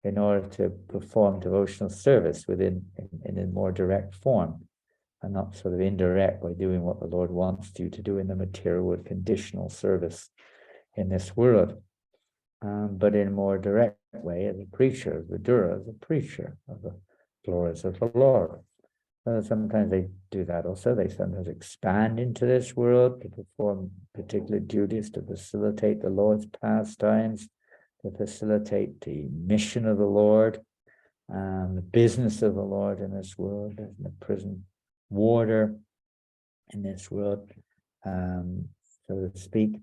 in order to perform devotional service in a more direct form, and not sort of indirect by doing what the Lord wants you to do in the material with conditional service in this world. But in a more direct way, as a preacher, Vidura as a preacher of the glories of the Lord. Sometimes they do that also. They sometimes expand into this world to perform particular duties to facilitate the Lord's pastimes, to facilitate the mission of the Lord, the business of the Lord in this world, as the prison warder in this world, so to speak.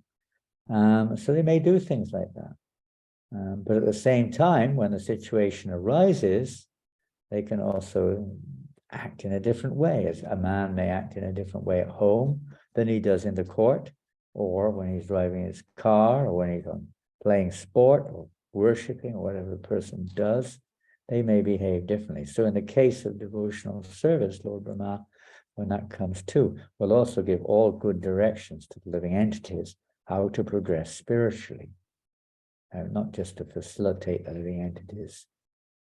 So they may do things like that. But at the same time, when the situation arises, they can also act in a different way. As a man may act in a different way at home than he does in the court, or when he's driving his car, or when he's playing sport, or worshipping, or whatever the person does, they may behave differently. So in the case of devotional service, Lord Brahma, when that comes too, will also give all good directions to the living entities how to progress spiritually, not just to facilitate the living entities'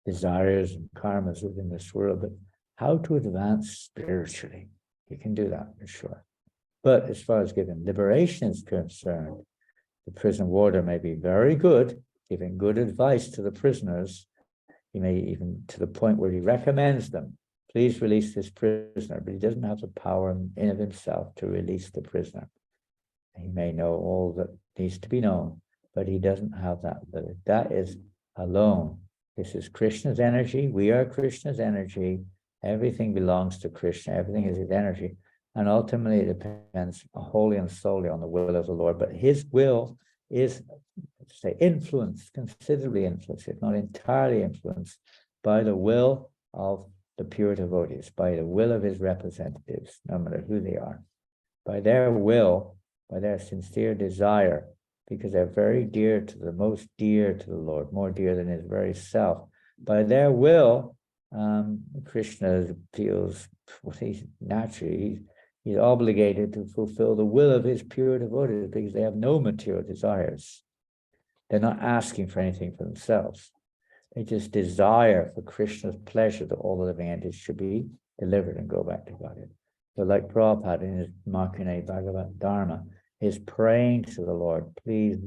desires and karmas within this world, but how to advance spiritually. He can do that for sure. But as far as giving liberation is concerned, the prison warder may be very good, giving good advice to the prisoners. He may even to the point where he recommends them, please release this prisoner, but he doesn't have the power in of himself to release the prisoner. He may know all that needs to be known, but he doesn't have that ability. That is alone. This is Krishna's energy. We are Krishna's energy. Everything belongs to Krishna. Everything is his energy. And ultimately, it depends wholly and solely on the will of the Lord. But his will is, say, influenced, considerably influenced, if not entirely influenced, by the will of the pure devotees, by the will of his representatives, no matter who they are, by their will, by their sincere desire, because they're very dear to the most dear to the Lord, more dear than his very self. By their will, Krishna feels he's naturally he's obligated to fulfill the will of his pure devotees because they have no material desires. They're not asking for anything for themselves. They just desire for Krishna's pleasure that all the living entities should be delivered and go back to Godhead. So like Prabhupada in his Makune Bhagavat Dharma is praying to the Lord, please,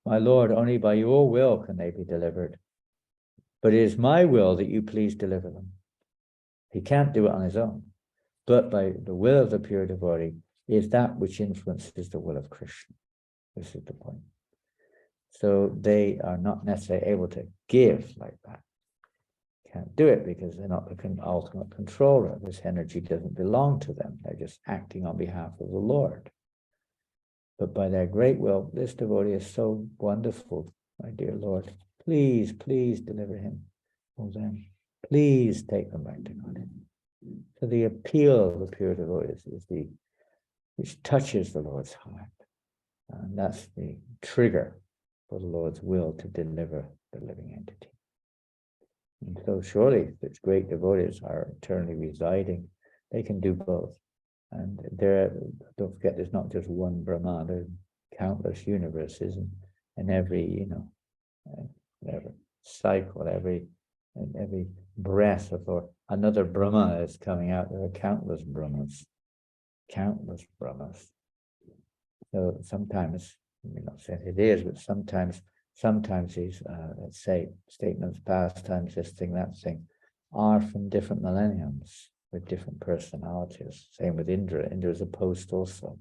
my Lord, only by your will can they be delivered. But it is my will that you please deliver them. He can't do it on his own. But by the will of the pure devotee is that which influences the will of Krishna. This is the point. So they are not necessarily able to give like that. Can't do it because they're not the ultimate controller. This energy doesn't belong to them. They're just acting on behalf of the Lord. But by their great will, this devotee is so wonderful, my dear Lord. Please, please deliver him or them. Please take them back to God. So the appeal of the pure devotees is which touches the Lord's heart. And that's the trigger for the Lord's will to deliver the living entity. And so surely such great devotees are eternally residing. They can do both. And don't forget, there's not just one Brahma, there's countless universes, and every, whatever cycle, every breath of another Brahma is coming out. There are countless Brahmas. So sometimes, I'm not saying it is, but sometimes these, let's say, statements, pastimes, this thing, that thing, are from different millenniums with different personalities. Same with Indra. Indra is a post also.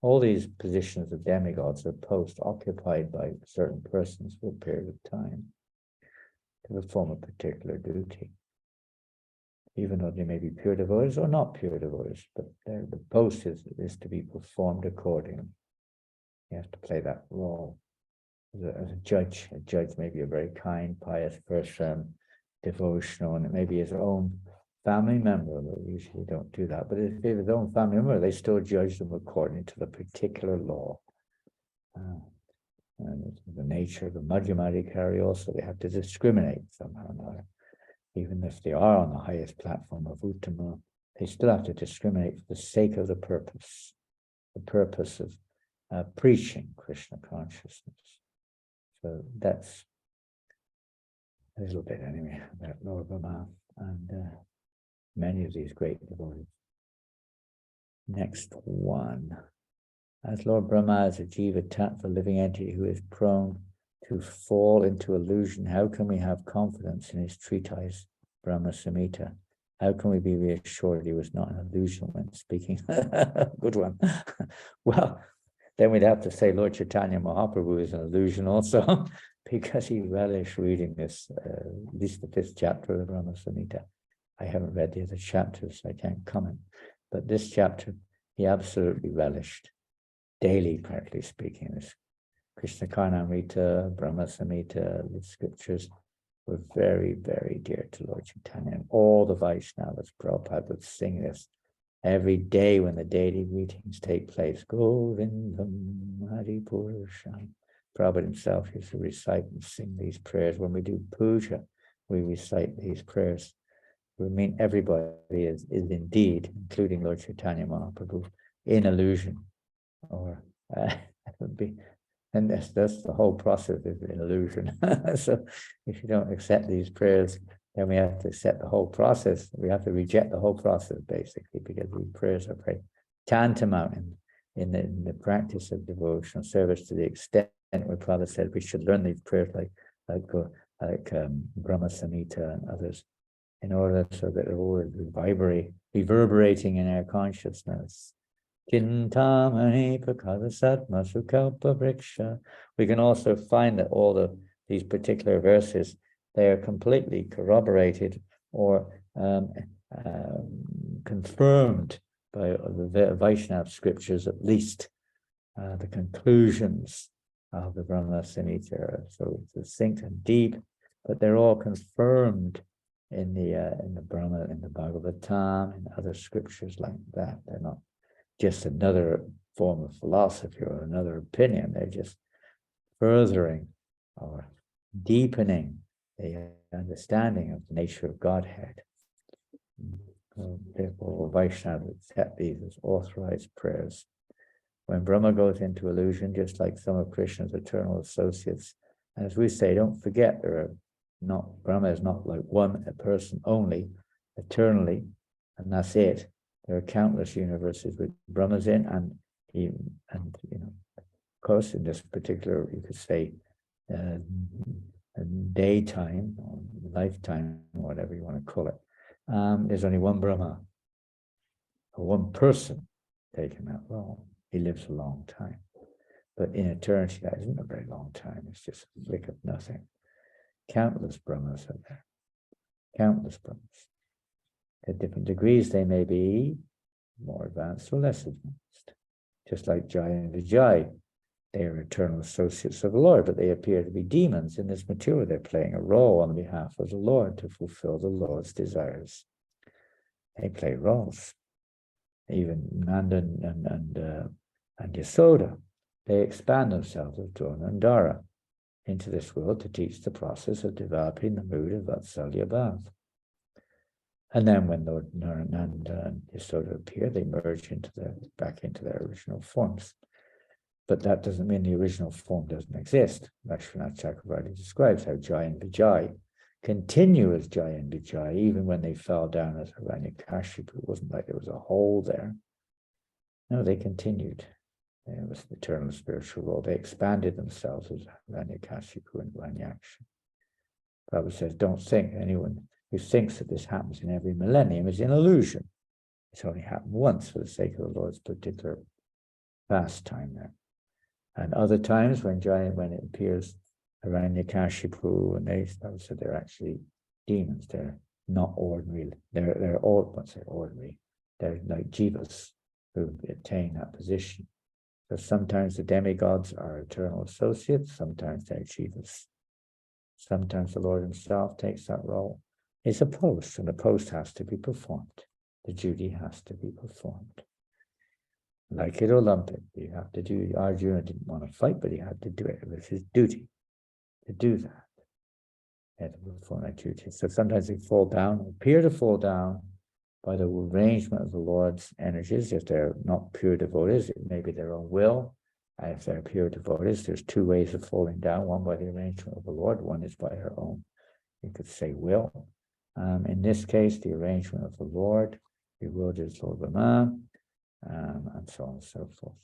All these positions of demigods are post occupied by certain persons for a period of time to perform a particular duty. Even though they may be pure devotees or not pure devotees, but the post is to be performed accordingly. You have to play that role. As a judge may be a very kind, pious person, devotional, and it may be his own family member, but usually don't do that. But if it's his own family member, they still judge them according to the particular law. And the nature of the Madhyamadikari also, they have to discriminate somehow or another. Even if they are on the highest platform of Uttama, they still have to discriminate for the sake of the purpose of preaching Krishna consciousness. So that's a little bit anyway about Lord Brahma and many of these great devotees. Next one. As Lord Brahma is a jiva tattva, living entity who is prone to fall into illusion, how can we have confidence in his treatise, Brahma Samhita? How can we be reassured he was not an illusion when speaking? Good one. Well, then we'd have to say Lord Chaitanya Mahaprabhu is an illusion also, because he relished reading this, at least the 5th chapter of the Brahma Samhita. I haven't read the other chapters, so I can't comment. But this chapter, he absolutely relished, daily, practically speaking. This Krishna Karnamrita, Brahma Samhita, the scriptures were very, very dear to Lord Chaitanya. And all the Vaishnavas, Prabhupada would sing this every day when the daily greetings take place. Govindam Hari Purusham. Prabhupada himself used to recite and sing these prayers. When we do puja, we recite these prayers. We mean everybody is indeed, including Lord Chaitanya Mahaprabhu, in illusion. Or and that's the whole process is an illusion. So if you don't accept these prayers, then we have to accept the whole process. We have to reject the whole process, basically, because these prayers are very tantamount in the practice of devotional service, to the extent where Prabhupada said we should learn these prayers like Brahma Samhita and others, in order so that they're always reverberating in our consciousness. Chintamani Prakadasatma Sukalpa Vriksha. We can also find that all these particular verses, they are completely corroborated or confirmed by the Vaishnava scriptures, at least the conclusions of the Brahma Samhita are so succinct and deep, but they're all confirmed in the Brahma, in the Bhagavatam, and other scriptures like that. They're not just another form of philosophy or another opinion. They're just furthering or deepening the understanding of the nature of Godhead. Therefore, Vaishnava accept these as authorized prayers. When Brahma goes into illusion, just like some of Krishna's eternal associates, and as we say, don't forget, Brahma is not like one person only, eternally, and that's it. There are countless universes with Brahmas in, and of course, in this particular, you could say, daytime or lifetime, or whatever you want to call it. There's only one Brahma, or one person taking that role. He lives a long time, but in eternity, that isn't a very long time. It's just a flick of nothing. Countless Brahmas are there. Countless Brahmas. At different degrees they may be, more advanced or less advanced. Just like Jai and Vijay, they are eternal associates of the Lord, but they appear to be demons in this material. They're playing a role on behalf of the Lord to fulfill the Lord's desires. They play roles. Even Nanda and Yasoda, they expand themselves as Drona and Dara into this world to teach the process of developing the mood of Vatsalya Bhav. And then when Lord Janananda and Yasoda appear, they merge back into their original forms. But that doesn't mean the original form doesn't exist. Lakshmana Chakravarti describes how Jai and Vijay continue as Jai and Vijay, even when they fell down as Hiranyakashipu. It wasn't like there was a hole there. No, they continued. It was the eternal spiritual role. They expanded themselves as Hiranyakashipu and Hiranyaksha. Prabhupada says, don't think anyone who thinks that this happens in every millennium is an illusion. It's only happened once for the sake of the Lord's particular pastime there. And other times when it appears Hiranyakashipu, and Prabhupada said they're actually demons. They're not ordinary. They're all, let's say ordinary. They're like jivas who attain that position. So sometimes the demigods are eternal associates, sometimes they're jivas. Sometimes the Lord himself takes that role. It's a post, and the post has to be performed. The duty has to be performed. Like it Olympic, you have to do. Arjuna didn't want to fight, but he had to do it. It was his duty to do that. He had to perform that duty. So sometimes they fall down, appear to fall down by the arrangement of the Lord's energies. If they're not pure devotees, it may be their own will. And if they're pure devotees, there's two ways of falling down. One by the arrangement of the Lord, one is by her own, you could say, will. In this case, the arrangement of the Lord, the word is Lord Brahma, and so on and so forth.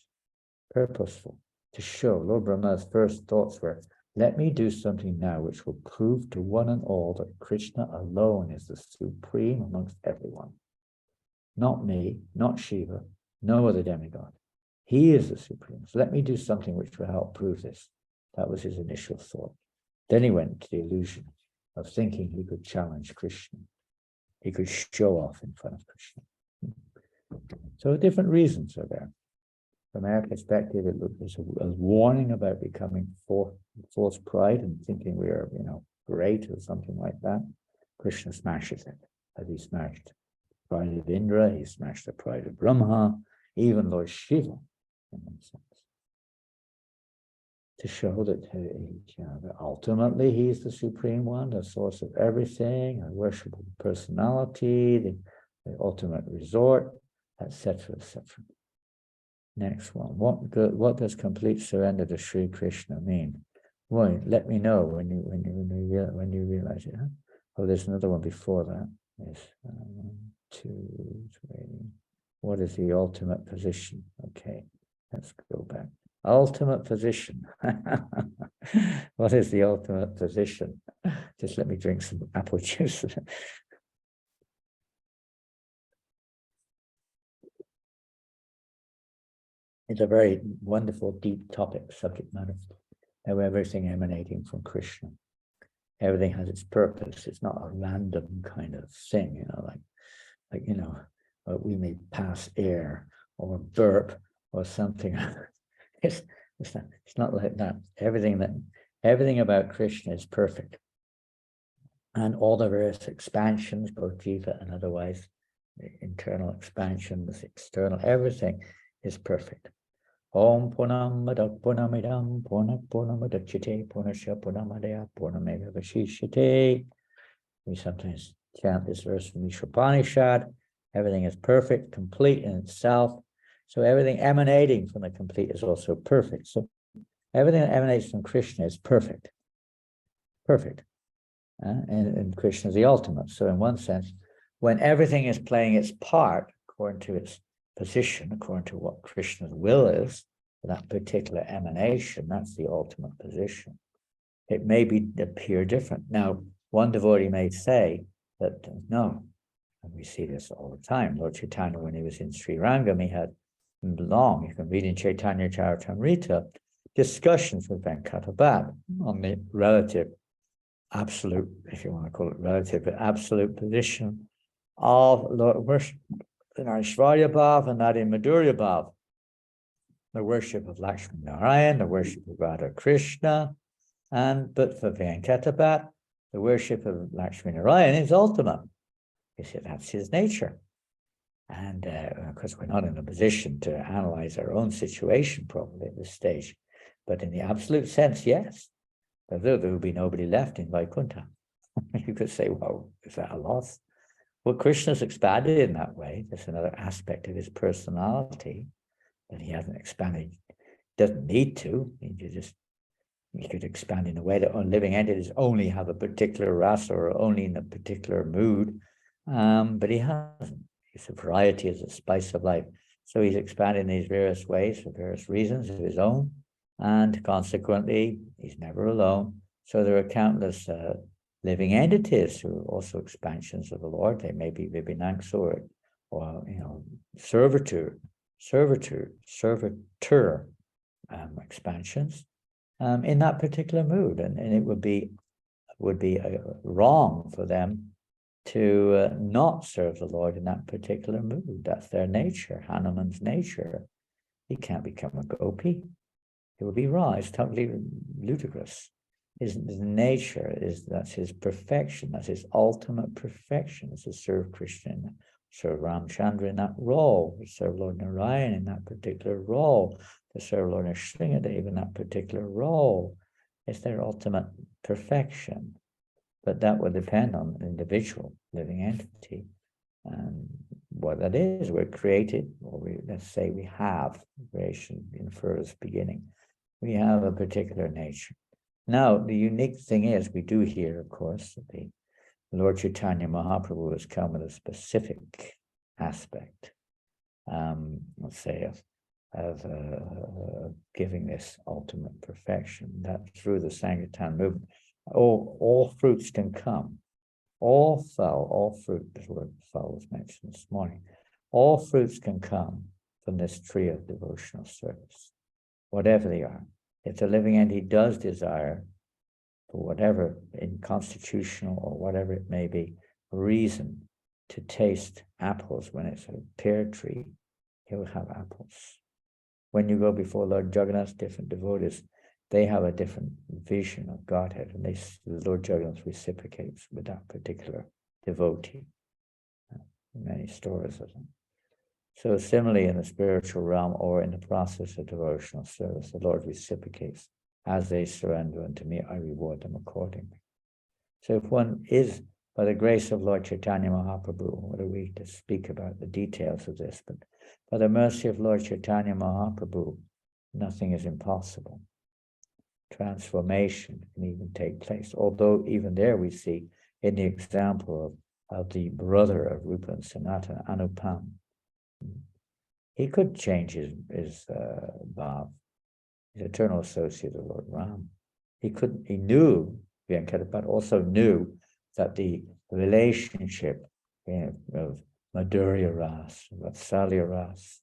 Purposeful, to show. Lord Brahma's first thoughts were, let me do something now which will prove to one and all that Krishna alone is the supreme amongst everyone. Not me, not Shiva, no other demigod. He is the supreme. So let me do something which will help prove this. That was his initial thought. Then he went to the illusion of thinking he could challenge Krishna. He could show off in front of Krishna. So different reasons are there. From our perspective, it's a warning about becoming false pride and thinking we are, great or something like that. Krishna smashes it, as he smashed the pride of Indra, he smashed the pride of Brahma, even Lord Shiva, in one sense. To show that, that ultimately he's the supreme one, the source of everything, a worshipable personality, the ultimate resort, etc., etc. Next one. What does complete surrender to Sri Krishna mean? Well, let me know when you realize it. Huh? Oh, there's another one before that. Yes. 1, 2, 3. What is the ultimate position? Okay, let's go back. Ultimate position. What is the ultimate position? Just let me drink some apple juice. It's a very wonderful, deep topic, subject matter. Now, everything emanating from Krishna. Everything has its purpose. It's not a random kind of thing, we may pass air or burp or something. It's not like that. Everything about Krishna is perfect. And all the various expansions, both jiva and otherwise, the internal expansions, external, everything is perfect. Om Purnam Madak Purnamidam Purnamadachite Purnasya Purnamadaya Purnameva Vashishite. We sometimes chant this verse from Ishopanishad. Everything is perfect, complete in itself. So everything emanating from the complete is also perfect. So everything that emanates from Krishna is perfect. Perfect. And Krishna is the ultimate. So in one sense, when everything is playing its part according to its position, according to what Krishna's will is, for that particular emanation, that's the ultimate position. It may appear different. Now, one devotee may say that, no, and we see this all the time. Lord Chaitanya, when he was in Sri Rangam, he had long, you can read in Chaitanya Charitamrita, discussions with Venkatabhat on the relative, absolute, if you want to call it relative, but absolute position of Lord in Aishwarya Bhav and not in Madhurya Bhav. The worship of Lakshmi Narayan, the worship of Radha Krishna, but for Venkatapat, the worship of Lakshmi Narayan is ultimate. You see, that's his nature. And of course, we're not in a position to analyze our own situation properly at this stage. But in the absolute sense, yes, there will be nobody left in Vaikuntha. You could say, well, is that a loss? Well, Krishna's expanded in that way. There's another aspect of his personality that he hasn't expanded. Doesn't need to. He could expand in a way that living entities only have a particular rasa or only in a particular mood. But he hasn't. It's a variety is the spice of life. So he's expanded in these various ways for various reasons of his own. And consequently, he's never alone. So there are countless living entities who are also expansions of the Lord. They may be Vibhinangsur or servitor expansions in that particular mood. And it would be wrong for them to not serve the Lord in that particular mood. That's their nature, Hanuman's nature. He can't become a gopi. It would be wrong. It's totally ludicrous. His nature that's his perfection. That's his ultimate perfection. Is to serve Krishna, serve Ramchandra in that role, to serve Lord Narayan in that particular role, to serve Lord Nrsimhadev in that particular role. It's their ultimate perfection. But that would depend on an individual living entity. And what that is, we're created, or let's say we have, creation infers beginning. We have a particular nature. Now, the unique thing is, we do hear, of course, that the Lord Chaitanya Mahaprabhu has come with a specific aspect, let's say, of giving this ultimate perfection, that through the Sankirtan movement, all fruits can come. All fruit, this word fowl was mentioned this morning, all fruits can come from this tree of devotional service, whatever they are. If the living entity does desire, for whatever, in constitutional or whatever it may be, reason to taste apples when it's a pear tree, he'll have apples. When you go before Lord Jagannath, different devotees, they have a different vision of Godhead, and Lord Jagannath reciprocates with that particular devotee. Many stories of them. So similarly, in the spiritual realm or in the process of devotional service, the Lord reciprocates. As they surrender unto me, I reward them accordingly. So if one is, by the grace of Lord Chaitanya Mahaprabhu, what are we to speak about the details of this? But by the mercy of Lord Chaitanya Mahaprabhu, nothing is impossible. Transformation can even take place. Although even there we see in the example of the brother of Rupa and Sanatana, Anupam, he could change his bhav, his eternal associate of Lord Ram. He knew, Venkatapat also knew that the relationship of Madhurya Ras, Vatsalya Ras,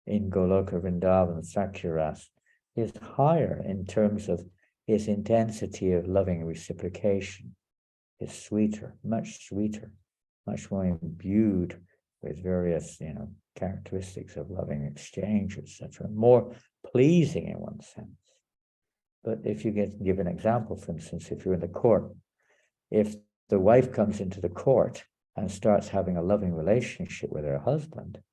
in Goloka Vrindavan, Sakya Ras, is higher in terms of its intensity of loving reciprocation. It's sweeter, much more imbued with various, characteristics of loving exchange, etc. More pleasing in one sense. But if you give an example, for instance, if you're in the court, if the wife comes into the court and starts having a loving relationship with her husband,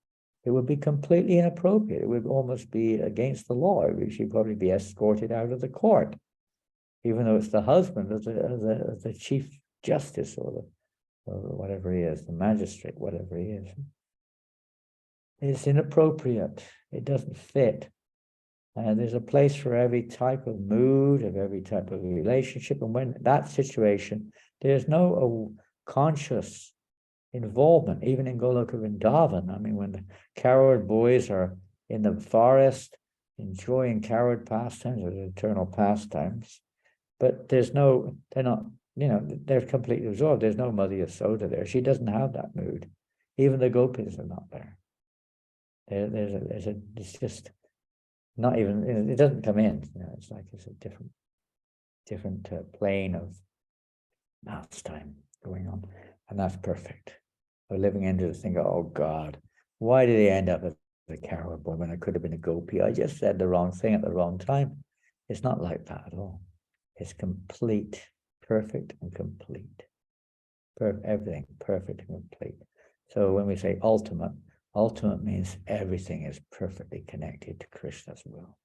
it would be completely inappropriate. It would almost be against the law. She'd probably be escorted out of the court, even though it's the husband of the chief justice or whatever he is, the magistrate, whatever he is. It's inappropriate. It doesn't fit. There's a place for every type of mood, of every type of relationship. And when that situation, there's no conscious involvement, even in Goloka Vrindavan. I mean, when the cowherd boys are in the forest enjoying cowherd pastimes or eternal pastimes, but they're not, they're completely absorbed. There's no Mother Yasoda there. She doesn't have that mood. Even the gopis are not there. It's just not even, it doesn't come in. It's like it's a different plane of pastime going on. And that's perfect. We're living into this thing, oh God, Why did he end up as a coward boy when I could have been a gopi? I just said the wrong thing at the wrong time. It's not like that at all. It's complete, perfect and complete. Everything perfect and complete. So when we say ultimate, ultimate means everything is perfectly connected to Krishna's will.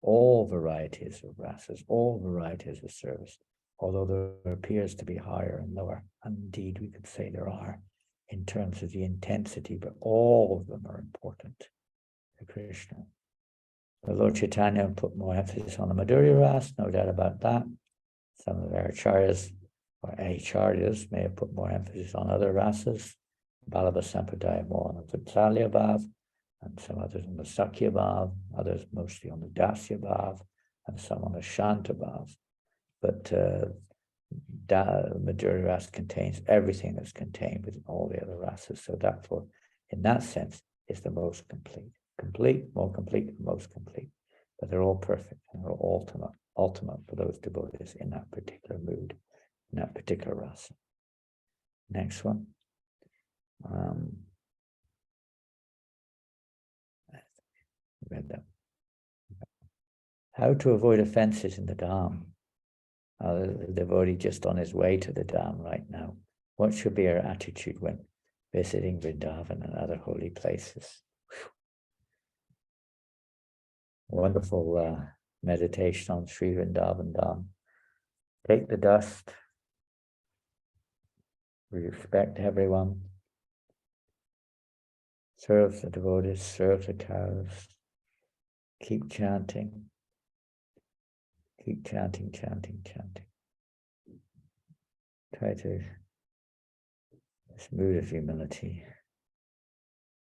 All varieties of rasas, all varieties of service, although there appears to be higher and lower, and indeed we could say there are in terms of the intensity, but all of them are important to Krishna. The Lord Chaitanya put more emphasis on the Madhurya Ras, no doubt about that. Some of our acharyas or acharyas may have put more emphasis on other rasas. Ballabha Sampradaya more on the Vatsalya Bhav, and some others on the Sakya Bhav, others mostly on the Dasya Bhav, and some on the Shanta Bhav. But Madhurya Ras contains everything that's contained within all the other rasas. So therefore, in that sense, it's the most complete. Complete, more complete, most complete. But they're all perfect and they're all ultimate for those devotees in that particular mood, in that particular rasa. Next one. Read that. How to avoid offenses in the Dham. The devotee just on his way to the Dham right now. What should be our attitude when visiting Vrindavan and other holy places? Wonderful meditation on Sri Vrindavan Dham. Take the dust. Respect everyone. Serve the devotees, serve the cows. Keep chanting. Keep chanting, chanting, chanting. Try to this mood of humility.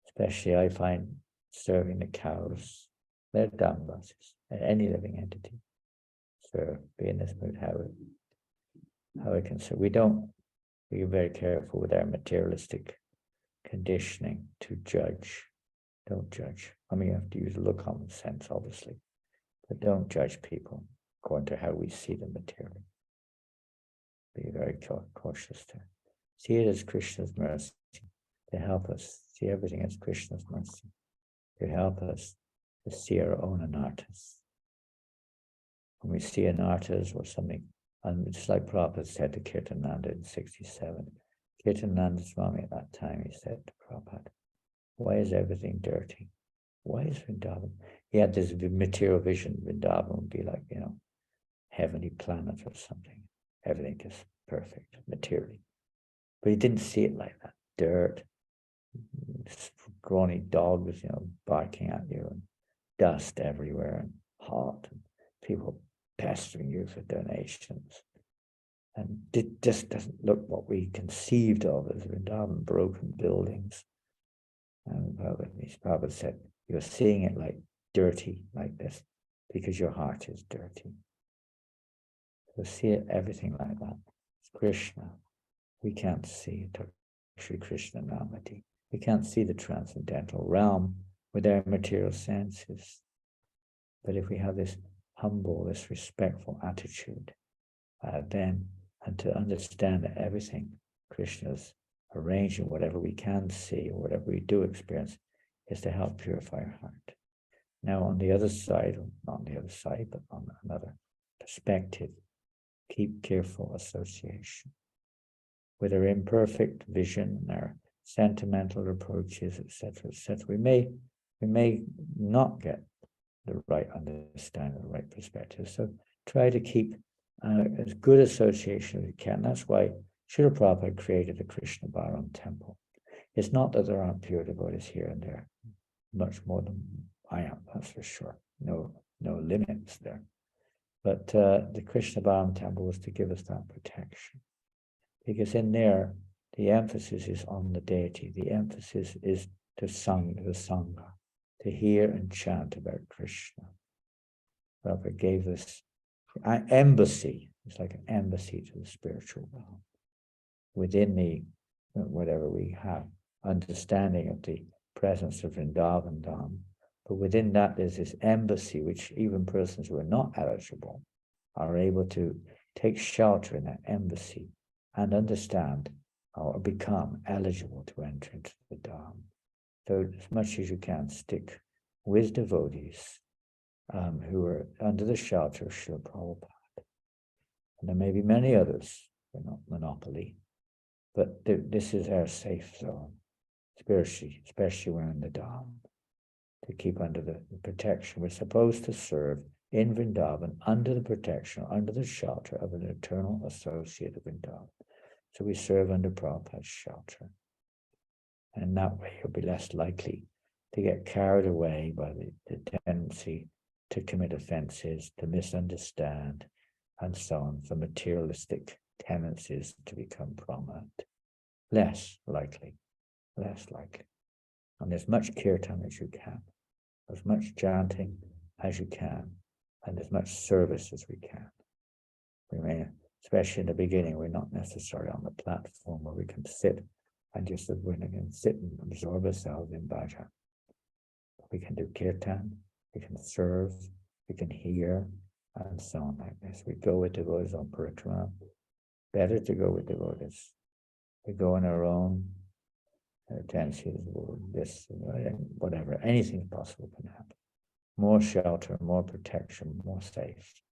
Especially I find serving the cows. They're dhammas, any living entity. Serve, be in this mood, how we can serve. We are very careful with our materialistic conditioning to judge. Don't judge. I mean, you have to use a little common sense, obviously, but don't judge people according to how we see them materially. Be very cautious to see it as Krishna's mercy to help us see everything as Krishna's mercy to help us to see our own anarthas. When we see anarthas or something, and just like Prabhupada said to Kirtananda in 1967, Kirtananda Swami at that time, he said to Prabhupada, why is everything dirty? Why is Vrindavan? He had this material vision, Vrindavan would be like, heavenly planet or something. Everything is perfect, materially. But he didn't see it like that. Dirt, scrawny dogs, barking at you, and dust everywhere, and hot, and people pestering you for donations. And it just doesn't look what we conceived of as Vrindavan, broken buildings. And Prabhupada said, you're seeing it like dirty, like this, because your heart is dirty. So see it, everything like that. It's Krishna. We can't see it, Sri Krishna Namati. We can't see the transcendental realm with our material senses. But if we have this humble, this respectful attitude, then, and to understand that everything Krishna's arranging, whatever we can see, or whatever we do experience, is to help purify our heart. Now, on the other side, not on the other side, but on another perspective, keep careful association with our imperfect vision and our sentimental approaches, etc., etc. We may not get the right understanding, the right perspective. So try to keep as good association as you can. That's why Srila Prabhupada created the Krishna Bharam temple. It's not that there aren't pure devotees here and there, much more than I am, that's for sure. No limits there. But the Krishna Bharam temple was to give us that protection. Because in there, the emphasis is on the deity. The emphasis is to the Sangha, to hear and chant about Krishna. Prabhupada gave this embassy. It's like an embassy to the spiritual realm. Within the, whatever we have, understanding of the presence of Vrindavan Dham, but within that there's this embassy which even persons who are not eligible are able to take shelter in that embassy and understand or become eligible to enter into the Dham. So as much as you can, stick with devotees who are under the shelter of Srila Prabhupada. And there may be many others, we're not monopoly, but this is our safe zone, spiritually, especially we're in the Dham, to keep under the protection. We're supposed to serve in Vrindavan under the protection, under the shelter of an eternal associate of Vrindavan. So we serve under Prabhupada's shelter. And that way you'll be less likely to get carried away by the tendency to commit offenses, to misunderstand, and so on, for materialistic tendencies to become prominent. Less likely. And as much kirtan as you can, as much chanting as you can, and as much service as we can. We may, especially in the beginning, we're not necessarily on the platform where we can sit and just sit and absorb ourselves in bhajan. We can do kirtan, we can serve, we can hear, and so on like this. We go with devotees on parikrama. Better to go with devotees. We go on our own tendencies, this, whatever, anything possible can happen. More shelter, more protection, more safe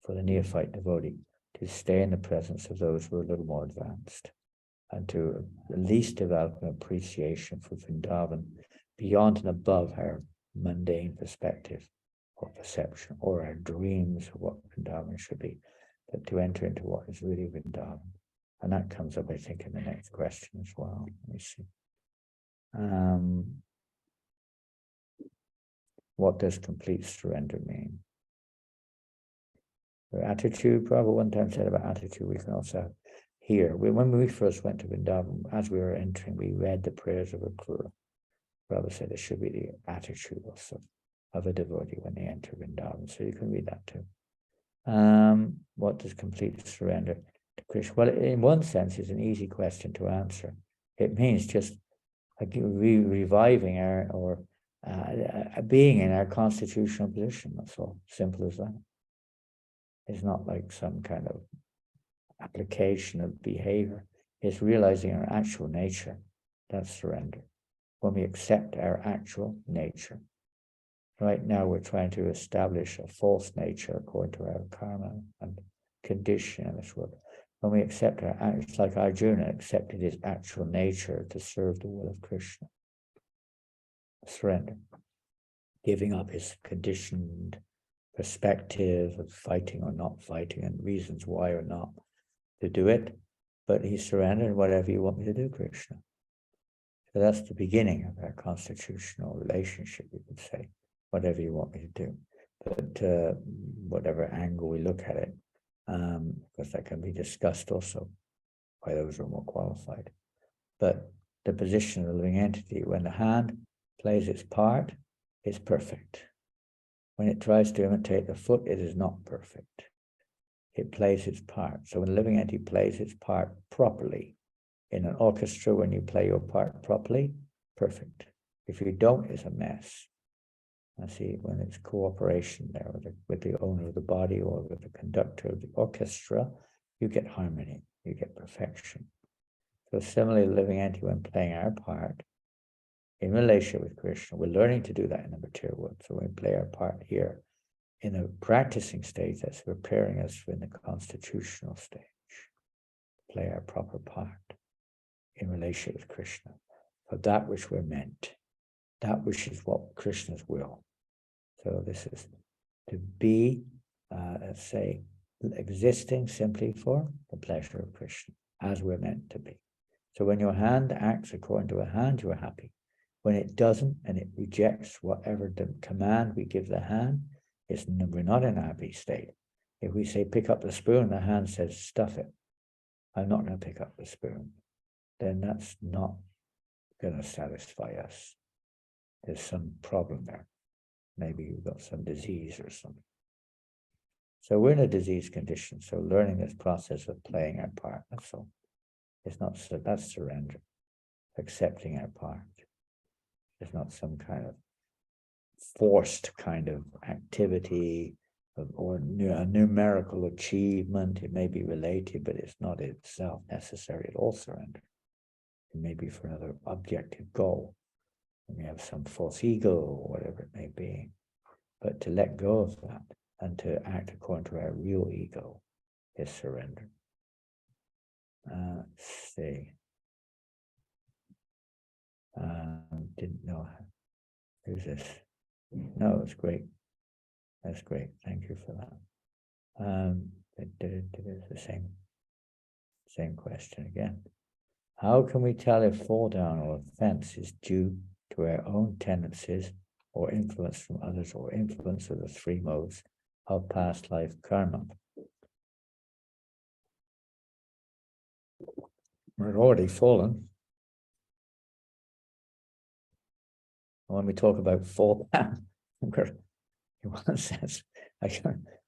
for the neophyte devotee to stay in the presence of those who are a little more advanced, and to at least develop an appreciation for Vrindavan beyond and above our mundane perspective or perception or our dreams of what Vrindavan should be, but to enter into what is really Vrindavan. And that comes up, I think, in the next question as well. Let me see. What does complete surrender mean? The attitude, Prabhupada one time said about attitude, we can also hear. When we first went to Vrindavan, as we were entering, we read the prayers of Akrura. Prabhupada said it should be the attitude also of a devotee when they enter Vrindavan. So you can read that too. What does complete surrender to Krishna? Well, in one sense, it's an easy question to answer. It means just reviving our being in our constitutional position. That's all. Simple as that. It's not like some kind of application of behavior. It's realizing our actual nature. That's surrender. When we accept our actual nature. Right now, we're trying to establish a false nature according to our karma and condition in this world. When we accept it's like Arjuna accepted his actual nature to serve the will of Krishna. Surrender. Giving up his conditioned perspective of fighting or not fighting and reasons why or not to do it. But he surrendered, whatever you want me to do, Krishna. So that's the beginning of our constitutional relationship, you could say. Whatever you want me to do. But whatever angle we look at it, because that can be discussed also by those who are more qualified. But the position of the living entity, when the hand plays its part, is perfect. When it tries to imitate the foot, it is not perfect. It plays its part. So when the living entity plays its part properly, in an orchestra, when you play your part properly, perfect. If you don't, it's a mess. I see when it's cooperation there with the owner of the body or with the conductor of the orchestra, you get harmony, you get perfection. So similarly, the living entity, when playing our part in relationship with Krishna, we're learning to do that in the material world. So when we play our part here in a practicing stage, that's preparing us for in the constitutional stage, play our proper part in relationship with Krishna for that which we're meant. That which is what Krishna's will. So this is to be, let's say, existing simply for the pleasure of Krishna, as we're meant to be. So when your hand acts according to a hand, you're happy. When it doesn't and it rejects whatever the command we give the hand, we're not in a happy state. If we say, pick up the spoon, the hand says, stuff it. I'm not going to pick up the spoon. Then that's not going to satisfy us. There's some problem there. Maybe you've got some disease or something. So we're in a disease condition. So learning this process of playing our part, that's all. It's not, that's surrender, accepting our part. It's not some kind of forced kind of activity or a numerical achievement. It may be related, but it's not itself necessary at all surrender. It may be for another objective goal. We have some false ego or whatever it may be. But to let go of that and to act according to our real ego is surrender. Let's see. Didn't know. Who's this? No, it's great. That's great. Thank you for that. It's the same question again. How can we tell if fall down or offense is due to our own tendencies or influence from others or influence of the three modes of past life karma? We're already fallen. When we talk about fall down, we're, in one sense,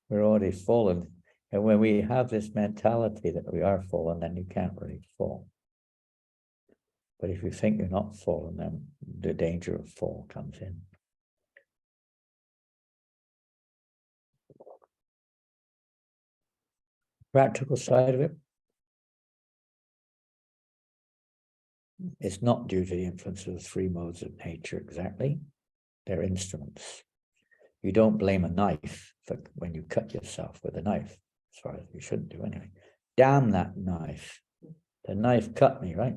we're already fallen. And when we have this mentality that we are fallen, then you can't really fall. But if you think you're not fallen, then the danger of fall comes in. Practical side of it, it's not due to the influence of the three modes of nature exactly. They're instruments. You don't blame a knife for when you cut yourself with a knife, as far as you shouldn't do anyway. Damn that knife. The knife cut me, right?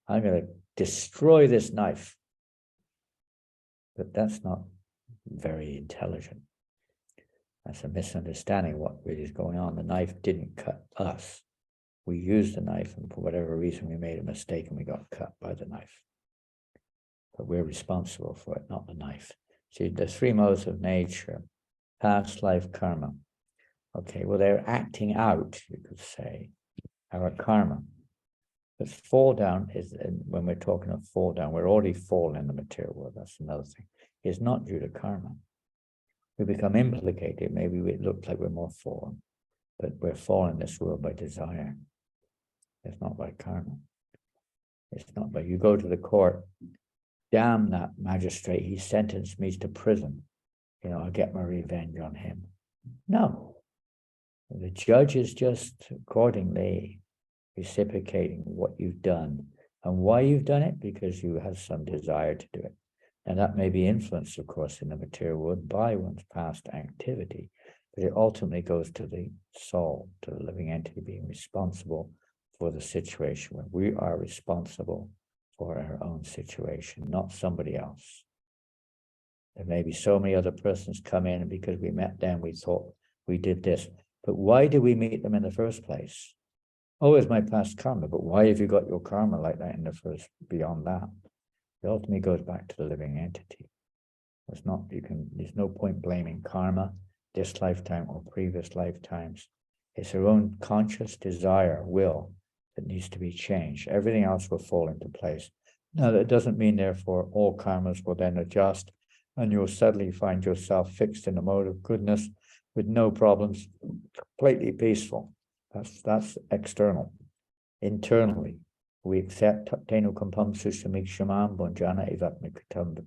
I'm going to destroy this knife. But that's not very intelligent. That's a misunderstanding of what really is going on. The knife didn't cut us. We used the knife, and for whatever reason, we made a mistake and we got cut by the knife. But we're responsible for it, not the knife. See, the three modes of nature, past life karma. Okay, well, they're acting out, you could say, our karma. But fall down is, when we're talking of fall down, we're already fallen in the material world. That's another thing. It's not due to karma. We become implicated. Maybe it looks like we're more fallen, but we're fallen in this world by desire. It's not by karma. It's not by, you go to the court, damn that magistrate, he sentenced me to prison. I'll get my revenge on him. No. The judge is just accordingly reciprocating what you've done. And why you've done it? Because you have some desire to do it. And that may be influenced, of course, in the material world by one's past activity. But it ultimately goes to the soul, to the living entity being responsible for the situation, where we are responsible for our own situation, not somebody else. There may be so many other persons come in, and because we met them, we thought we did this. But why did we meet them in the first place? Oh, it's my past karma. But why have you got your karma like that in the first, beyond that? It ultimately goes back to the living entity. It's not, there's no point blaming karma, this lifetime or previous lifetimes. It's our own conscious desire, will, that needs to be changed. Everything else will fall into place. Now, that doesn't mean, therefore, all karmas will then adjust and you'll suddenly find yourself fixed in a mode of goodness with no problems, completely peaceful. That's external. Internally, we accept tenu kampam susamikshamam bonjana evatmikutam.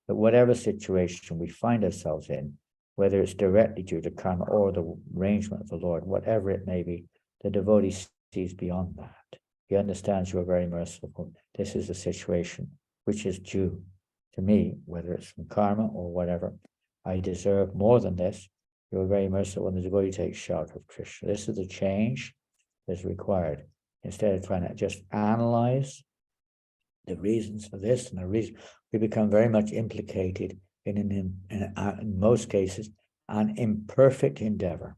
That whatever situation we find ourselves in, whether it's directly due to karma or the arrangement of the Lord, whatever it may be, the devotee sees beyond that. He understands you are very merciful. This is a situation which is due to me, whether it's from karma or whatever. I deserve more than this. You are very merciful, and the devotee takes shelter of Krishna. This is the change that's required. Instead of trying to just analyze the reasons for this and the reason, we become very much implicated in most cases, an imperfect endeavor.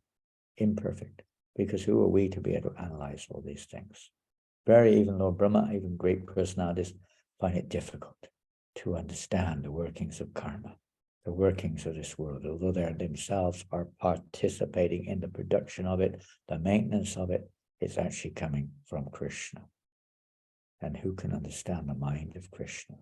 Imperfect, because who are we to be able to analyze all these things? Even Lord Brahma, even great personalities find it difficult to understand the workings of karma, the workings of this world, although they themselves are participating in the production of it, the maintenance of it. It's actually coming from Krishna. And who can understand the mind of Krishna?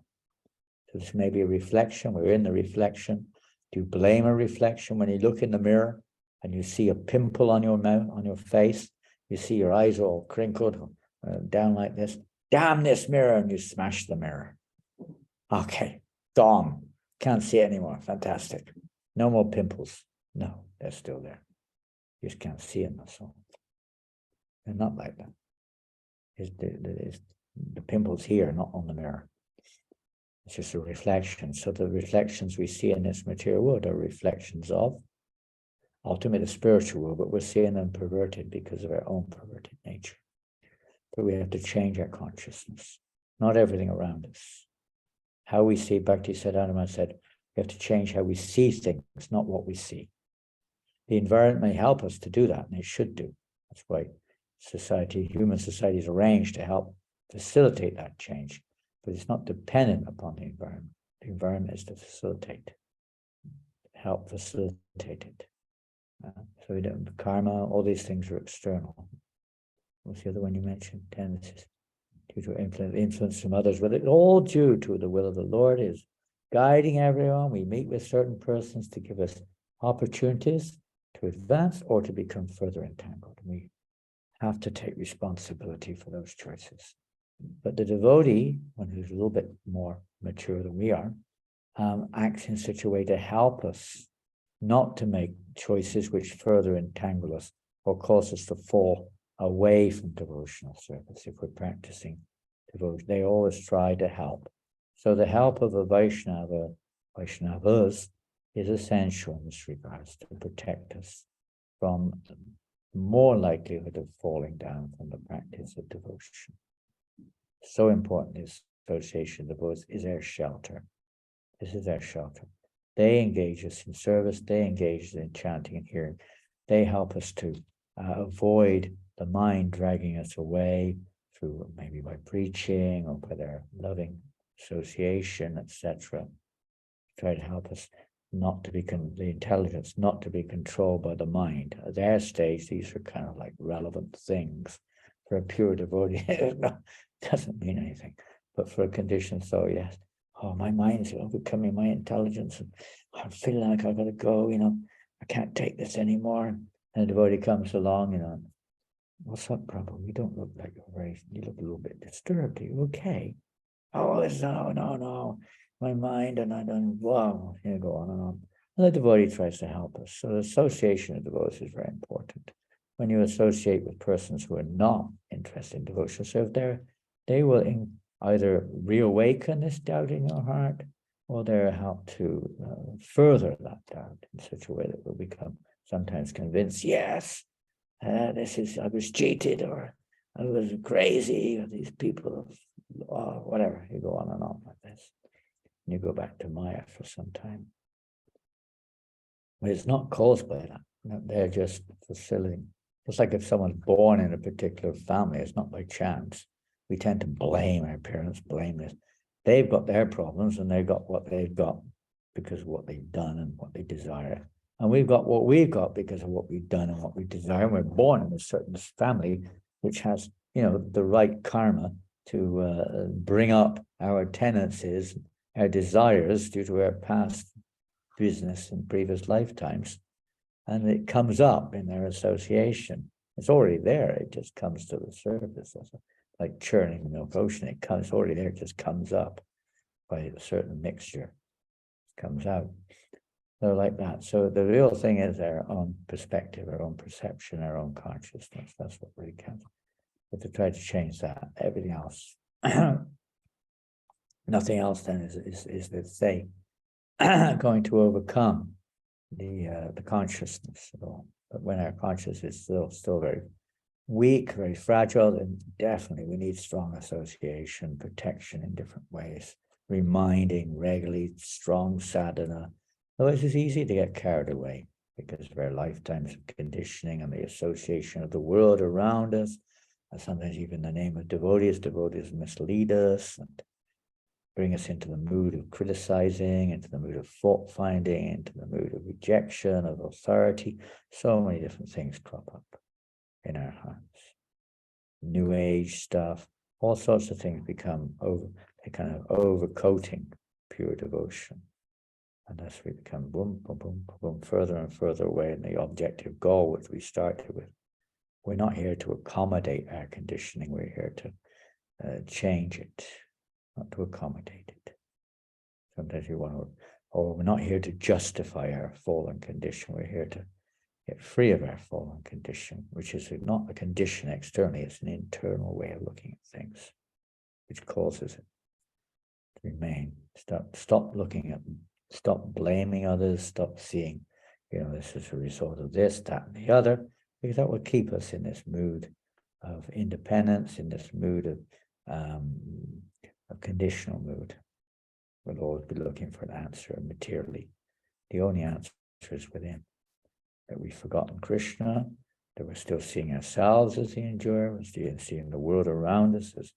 So this may be a reflection. We're in the reflection. Do you blame a reflection when you look in the mirror and you see a pimple on your mouth, on your face? You see your eyes all crinkled down like this. Damn this mirror, and you smash the mirror. Okay, gone. Can't see it anymore. Fantastic. No more pimples. No, they're still there. You just can't see them. That's all. They're not like that. It's the pimples here, not on the mirror. It's just a reflection. So the reflections we see in this material world are reflections of ultimately the spiritual world, but we're seeing them perverted because of our own perverted nature. So we have to change our consciousness, not everything around us. How we see, Bhaktisiddhanta said, we have to change how we see things, not what we see. The environment may help us to do that, and it should do. That's why human society is arranged to help facilitate that change, but it's not dependent upon the environment. The environment is to facilitate, help facilitate it. So we don't, karma, all these things are external. What's the other one you mentioned? Tendencies due to influence from others, but it's all due to the will of the Lord is guiding everyone. We meet with certain persons to give us opportunities to advance or to become further entangled. We have to take responsibility for those choices. But the devotee, one who's a little bit more mature than we are, acts in such a way to help us not to make choices which further entangle us or cause us to fall away from devotional service. If we're practicing devotion, they always try to help. So the help of a Vaishnavas, is essential in this regard to protect us from more likelihood of falling down from the practice of devotion. So important is association of devotees is our shelter. This is our shelter. They engage us in service. They engage us in chanting and hearing. They help us to avoid the mind dragging us away through maybe by preaching or by their loving association, etc. Try to help us not to be the intelligence, not to be controlled by the mind. At their stage, these are kind of like relevant things. For a pure devotee, it doesn't mean anything. But for a conditioned soul, yes. Oh, my mind's overcoming my intelligence, and I'm feeling like I've got to go, I can't take this anymore. And the devotee comes along, what's up, Prabhu? You don't look like you look a little bit disturbed. Are you okay? Oh, no. My mind, and I don't, wow, go on and on. And the devotee tries to help us. So the association of devotees is very important. When you associate with persons who are not interested in devotional service, they will either reawaken this doubt in your heart, or they'll help to further that doubt in such a way that we'll become sometimes convinced, yes, I was cheated, or I was crazy, or these people, whatever. You go on and on like this. And you go back to Maya for some time. But it's not caused by that. They're just facilitating. It's like if someone's born in a particular family, it's not by chance. We tend to blame our parents, blame this. They've got their problems, and they've got what they've got because of what they've done and what they desire. And we've got what we've got because of what we've done and what we desire. And we're born in a certain family which has, the right karma to bring up our tendencies, our desires due to our past business in previous lifetimes. And it comes up in their association. It's already there. It just comes to the surface. Like churning the milk ocean. It's already there. It just comes up by a certain mixture. It comes out. So like that. So the real thing is our own perspective, our own perception, our own consciousness. That's what really counts. But to try to change that, everything else, nothing else then is let's say, going to overcome the consciousness at all. But when our consciousness is still very weak, very fragile, then definitely we need strong association, protection in different ways, reminding regularly, strong sadhana. Otherwise, it's easy to get carried away because of our lifetimes of conditioning and the association of the world around us. And sometimes even the name of devotees mislead us and bring us into the mood of criticizing, into the mood of fault finding, into the mood of rejection, of authority. So many different things crop up in our hearts. New age stuff, all sorts of things become overcoating pure devotion. And as we become boom, boom, boom, boom, further and further away in the objective goal, which we started with, we're not here to accommodate our conditioning. We're here to change it, not to accommodate it. Sometimes we're not here to justify our fallen condition. We're here to get free of our fallen condition, which is not a condition externally, it's an internal way of looking at things, which causes it to remain. Stop looking at them. Stop blaming others. Stop seeing, this is a result of this, that, and the other, because that will keep us in this mood of independence, in this mood of a conditional mood. We'll always be looking for an answer materially. The only answer is within. That we've forgotten Krishna, that we're still seeing ourselves as the enjoyer, we're still seeing the world around us as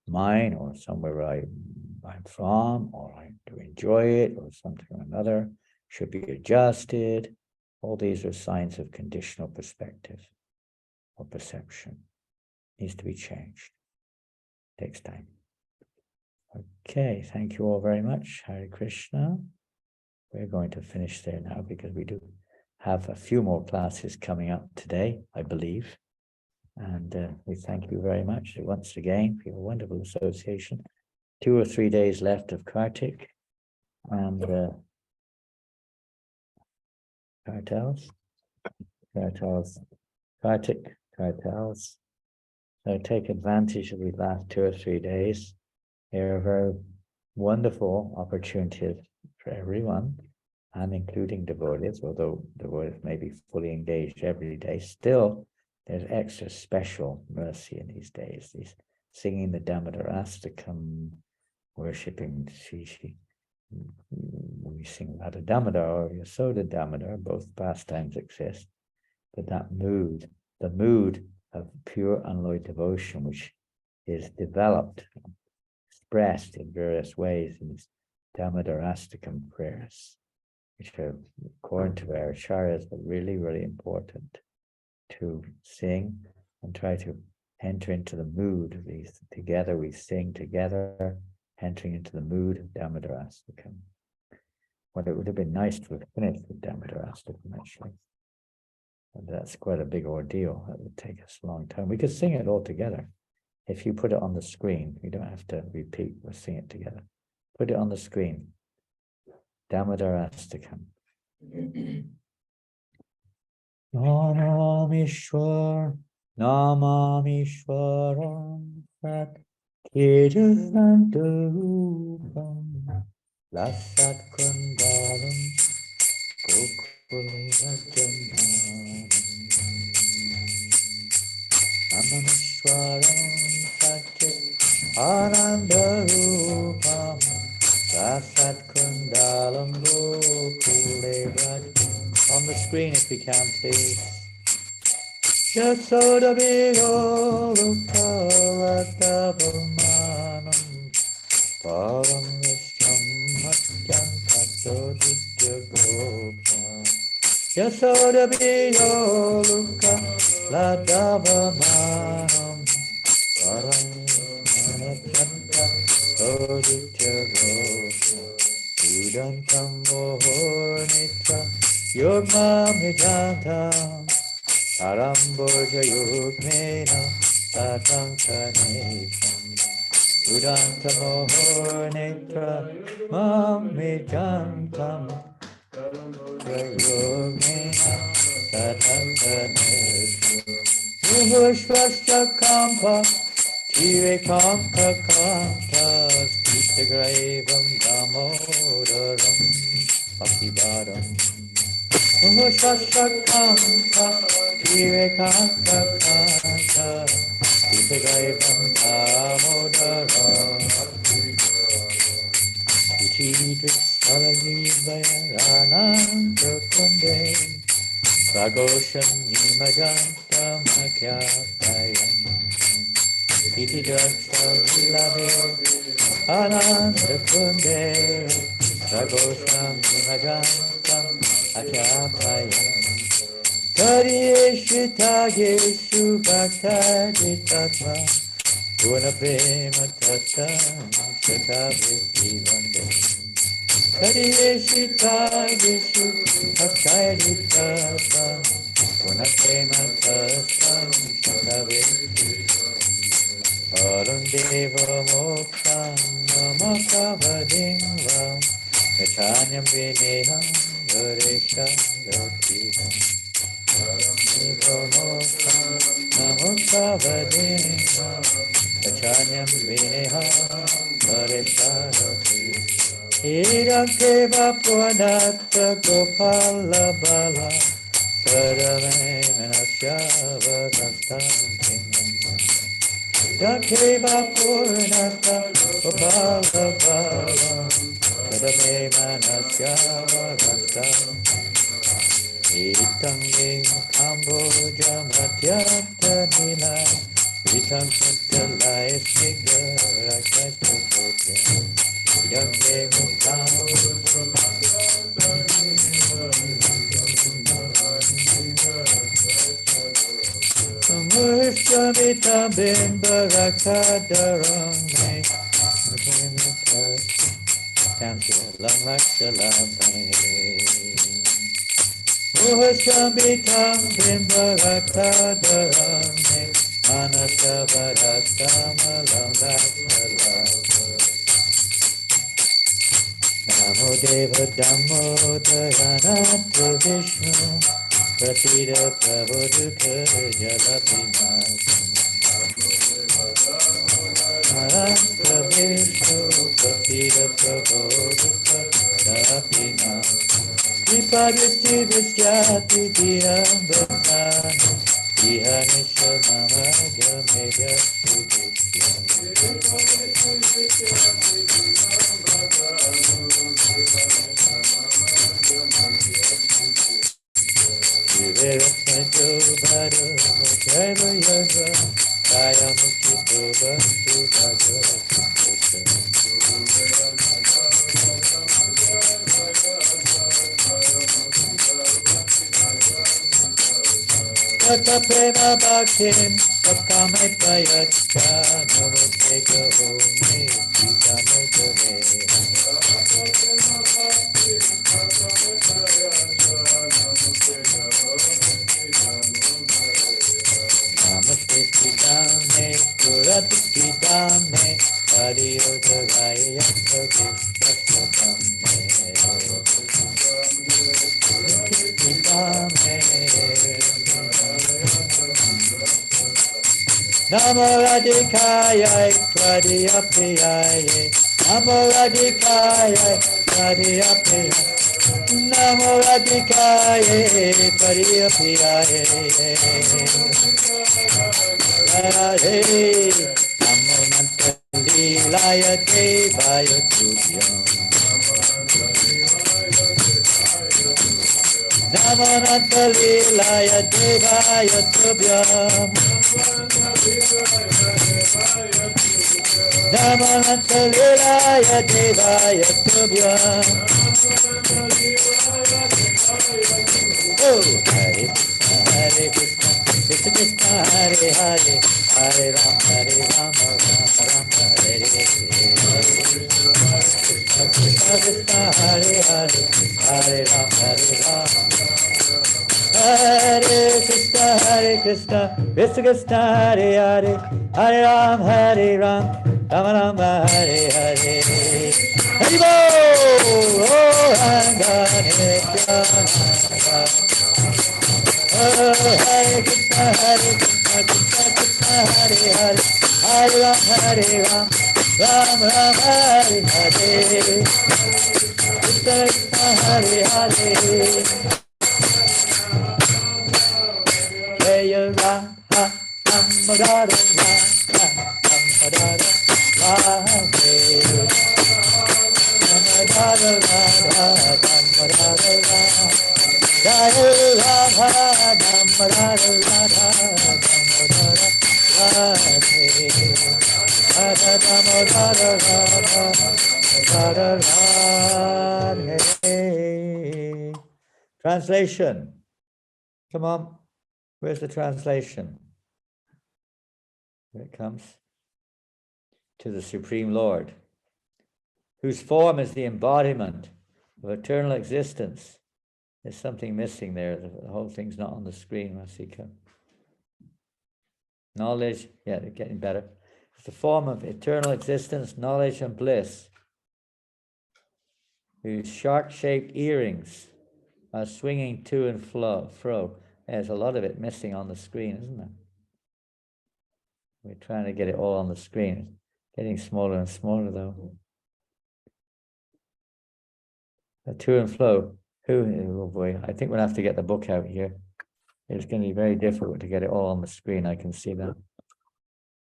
mine, or somewhere I'm from, or I do enjoy it, or something or another, should be adjusted. All these are signs of conditional perspective or perception. Needs to be changed. Takes time. Okay, thank you all very much. Hare Krishna. We're going to finish there now because we do have a few more classes coming up today, I believe. And we thank you very much once again for your wonderful association. 2 or 3 days left of Kartik and Kartik. So take advantage of these last 2 or 3 days. They're a very wonderful opportunity for everyone, and including devotees, although devotees may be fully engaged every day, still there's extra special mercy in these days. These singing the Damodarastakam, worshipping Shishi. We sing Radha Damodar or Yasoda Damodar, both pastimes exist, but that mood, the mood of pure unalloyed devotion, which is developed, expressed in various ways in these Damodarastakam prayers, which are, according to our acharyas, are really, really important to sing and try to enter into the mood of these. Together we sing together, entering into the mood of Damodarastakam. Well, it would have been nice to have finished with Damodarastakam, actually. And that's quite a big ordeal. That would take us a long time. We could sing it all together. If you put it on the screen, we don't have to repeat, we'll sing it together. Put it on the screen. Damodarastakam. Namamishwaram Sat Kirtantarupam Lasat Kundaram Gokuli Namamishwaram Satyat Anandarupam Lasat Kundalam Gokule On the screen if we can, please. Yasoda Vigolukavatapamanam Param Vishwam Hatyam Katoditya Gopa Yasoda Vigolukavatapamanam Param Vishwam Katoditya Gopa Udantam Mohornitra Yogmam Hijantam Aramboja Yugmena Satam Kanetam Udanta Mohornetra Mamijantam Yugmena Satam Kanetam Muhushvasya Kampa Chire Kampa Kantas Pitagravam Damodaram Bhaktivaram Muhushvasyakampa Vivekantakanta Vipagaivam Damodaram Vichidriksvalajivaya Rananta Kunde Pragosham Nimajantam Akyatayam Vichidriksvalajivaya Ananta Kunde Pragosham Nimajantam Akyatayam Kariyeshitageshu bhaktaditatma Guna prema tatam Shatavitti vande Kariyeshitageshu bhaktaditatma Guna prema tatam Shatavitti Arundeva moksam Namakavadim vam Gachanyam vineham Varesham Dotiham Namukavadima Gachanyam Vineham Varesham Dotiham Irakeva Purnata Gopala Bala Sarame Manasyava Rastam Dakeva Purnata Gopala Bala Sarame Manasyava Rastam Itange Kamboja Madhyata Nila Vitam Kuntalaya Snigdha Rakata Kotya Yange Mursamita Bimba Rakadaram Lam Lakshalam Muhasambita Bimbarakadaram Manasavarassamalam Lakshalam Namo Deva Damodayanato Vishnu Prasida Prabodhuka Jalapimas Narasta Vishnu Prasida Prabodhuka Jalapimas Vipaditi Visyati Dhyambhana Ihanisha Mama Jameda Sudhya Viverakmajo Bharo Jaiva Yoga Kaya Mukito Bhakti Bhagavata Tata Prema Bhaktim Sakamai Payachka Namaste Gahome Sita Mudave Namaste Sitame Purati Sitame Pariyodhaya Yakavishtasatame Sitame Namo Radhikaya Pradiyapiyaya Namo Radhikaya Pradiyapiyaya Namo Radhikaya Pradiyapiyaya Radhe Namo Nantalilaya Devaya Tubhyam Namo Nantalilaya Devaya Tubhyam Namananta Lilaya Devaya Tubhyam Oh, Hare Krishna, Krishna Krishna, Hare Hare, Hare Rama, Rama Rama, Hare Hare. Krishna Krishna, Hare Hare, Hare Rama, Hare Krishna, Krishna Krishna, Hare Hare, Hare Ram, Rama Rama, Hare Hare. Haribo, oh, Hare Hare Krishna, Krishna Krishna, Hare Hare, Hare Ram, Ram Hare Hare. Krishna Krishna, Hare Hare. Jaya Radha, Radha, Radha, Translation. Come on. Where's the translation? Here it comes. To the Supreme Lord, whose form is the embodiment of eternal existence. There's something missing there. The whole thing's not on the screen, Masika. Knowledge, yeah, they're getting better. It's the form of eternal existence, knowledge, and bliss, whose shark-shaped earrings are swinging to and fro. There's a lot of it missing on the screen, isn't there? We're trying to get it all on the screen. Getting smaller and smaller, though. To and fro. Oh boy, I think we'll have to get the book out here. It's going to be very difficult to get it all on the screen. I can see that.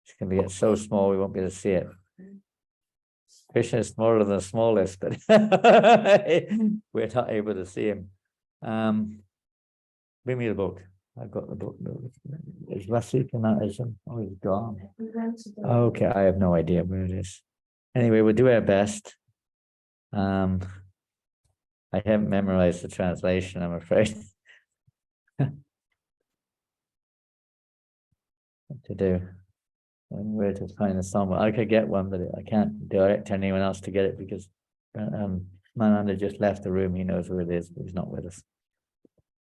It's going to get so small we won't be able to see it. Krishna is smaller than the smallest, but we're not able to see him. Bring me the book. I've got the book. Is Rasik in that? Oh, he's gone. Okay, I have no idea where it is. Anyway, we'll do our best. I haven't memorized the translation, I'm afraid. What to do? And where to find the song? Well, I could get one, but I can't direct anyone else to get it because Mananda just left the room. He knows where it is, but he's not with us.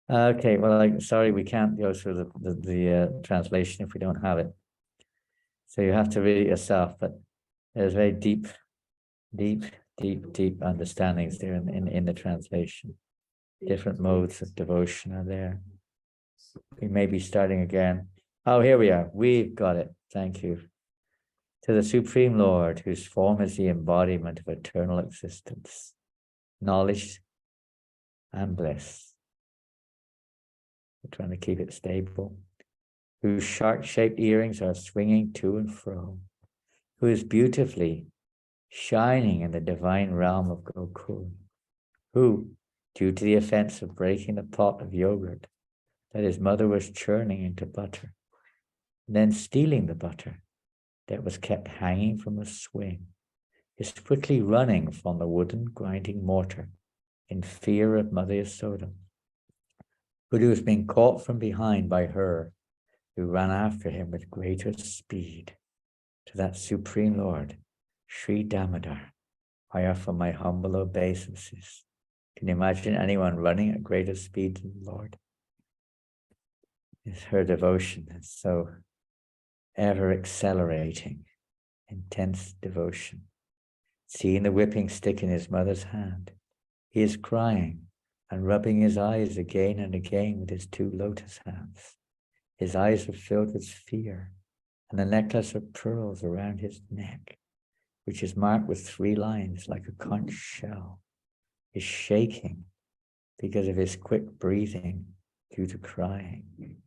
Okay, well, sorry, we can't go through the translation if we don't have it. So you have to read it yourself, but there's very deep understandings there in the translation. Different modes of devotion are there. We may be starting again. Oh, here we are. We've got it. Thank you. To the Supreme Lord, whose form is the embodiment of eternal existence, knowledge, and bliss. We're trying to keep it stable. Whose shark-shaped earrings are swinging to and fro. Who is beautifully shining in the divine realm of Gokul. Who, due to the offense of breaking the pot of yogurt that his mother was churning into butter, and then stealing the butter that was kept hanging from a swing, is quickly running from the wooden grinding mortar in fear of Mother Yasoda, who was being caught from behind by her, who ran after him with greater speed. To that Supreme Lord, Sri Damodar, I offer my humble obeisances. Can you imagine anyone running at greater speed than the Lord? It's her devotion. It's so ever accelerating, intense devotion. Seeing the whipping stick in his mother's hand, he is crying and rubbing his eyes again and again with his two lotus hands. His eyes are filled with fear, and the necklace of pearls around his neck, which is marked with 3 lines like a conch shell, is shaking because of his quick breathing due to crying.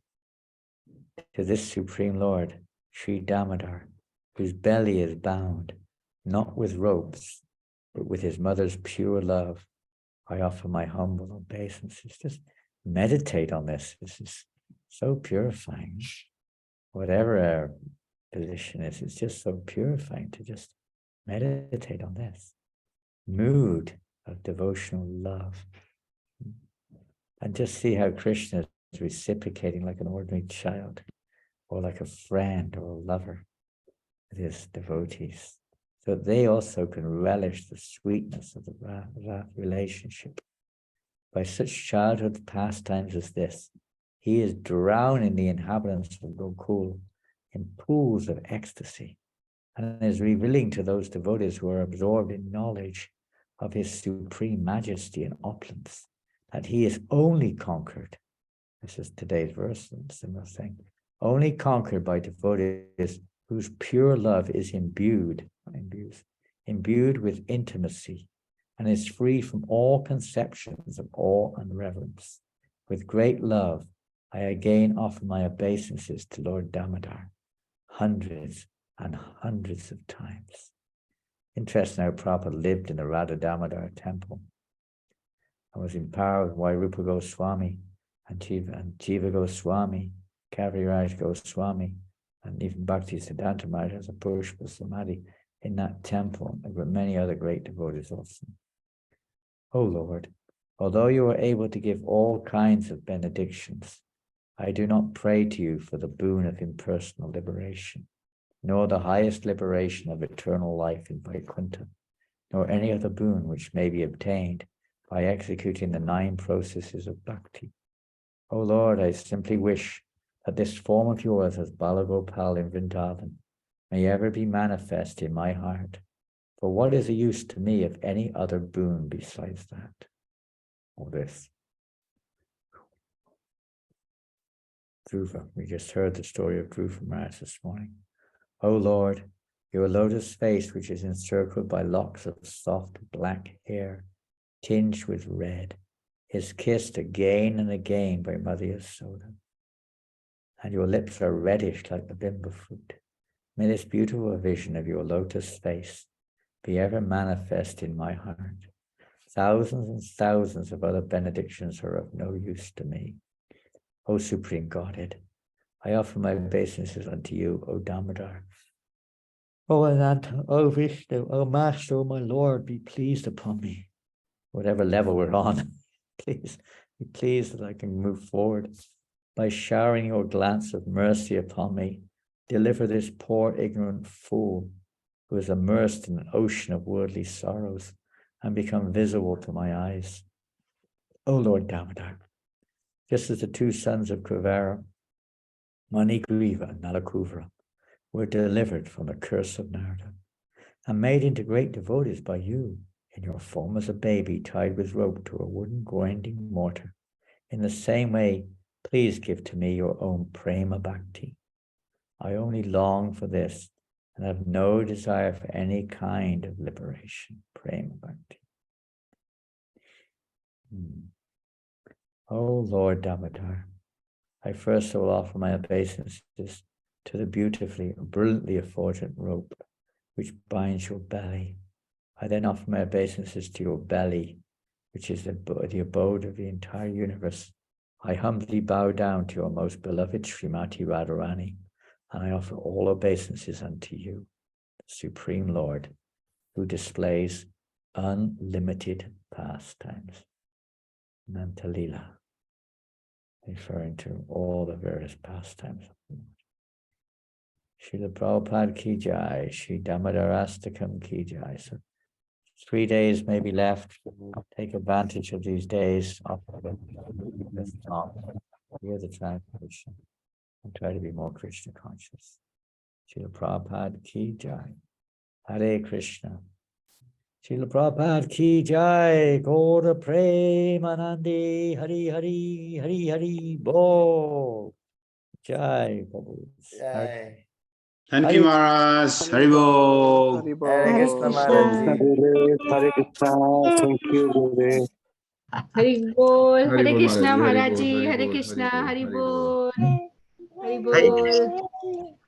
To this Supreme Lord, Sri Damodar, whose belly is bound, not with ropes, but with his mother's pure love, I offer my humble obeisances. Just meditate on this. This is so purifying. Whatever our position is, it's just so purifying to just meditate on this mood of devotional love and just see how Krishna is reciprocating like an ordinary child or like a friend or a lover with his devotees, so that they also can relish the sweetness of that relationship. By such childhood pastimes as this, he is drowning the inhabitants of Gokul in pools of ecstasy and is revealing to those devotees who are absorbed in knowledge of his supreme majesty and opulence that he is only conquered. This is today's verse, similar thing. Only conquered by devotees whose pure love is imbued with intimacy and is free from all conceptions of awe and reverence. With great love, I again offer my obeisances to Lord Damodar, hundreds and hundreds of times. Interesting how Prabhupada lived in the Radha Damodar temple and was empowered by Rupa Goswami and Jiva Goswami, Kaviraj Goswami, and even Bhakti Siddhanta Maharaj as a Pushpa Samadhi in that temple. There were many other great devotees also. O Lord, although you are able to give all kinds of benedictions, I do not pray to you for the boon of impersonal liberation, nor the highest liberation of eternal life in Vaikuntha, nor any other boon which may be obtained by executing the 9 processes of bhakti. O Lord, I simply wish that this form of yours as Balagopal in Vrindavan may ever be manifest in my heart. For what is the use to me of any other boon besides that? Or this. Dhruva, we just heard the story of Dhruva Maharaj this morning. O Lord, your lotus face, which is encircled by locks of soft black hair, tinged with red, is kissed again and again by Mother Yasoda. And your lips are reddish like the bimba fruit. May this beautiful vision of your lotus face be ever manifest in my heart. Thousands and thousands of other benedictions are of no use to me. O Supreme Godhead, I offer my obeisances unto you, O Damodar. O Ananta, O Vishnu, O Master, O my Lord, be pleased upon me. Whatever level we're on, please, be pleased that I can move forward. By showering your glance of mercy upon me, deliver this poor ignorant fool who is immersed in an ocean of worldly sorrows and become visible to my eyes. O Lord Damodar, just as the two sons of Kuvera, Manigriva and Nalakuvara, were delivered from the curse of Narada and made into great devotees by you in your form as a baby tied with rope to a wooden grinding mortar. In the same way, please give to me your own prema bhakti. I only long for this and have no desire for any kind of liberation. Prema bhakti. Oh Lord Damodar, I first will offer my obeisances to the beautifully and brilliantly effulgent rope which binds your belly. I then offer my obeisances to your belly, which is the abode of the entire universe. I humbly bow down to your most beloved Srimati Radharani, and I offer all obeisances unto you, the Supreme Lord, who displays unlimited pastimes. Nantalila, referring to all the various pastimes. Srila Prabhupada ki jai, Sri Damodarastakam ki jai. So 3 days maybe left. Take advantage of these days. Hear the translation and try to be more Krishna conscious. Srila Prabhupada ki jai. Hare Krishna. Srila Prabhupada ki jai. Gaura Premanandi. Hari Hari Hari Hari Bol. Jai Prabhu. Jai. Thank you, Maharaj. Haribol. Hare Hare Krishna Krishna. Maharaj ji. Hare Krishna. Thank you, Gurudev. Hari Bol. Hare Haribol, Krishna Maharaj. Maharaj Haribol, ji. Hare Haribol, Krishna. Haribol, Hari Haribol. Bol. Hari Bol.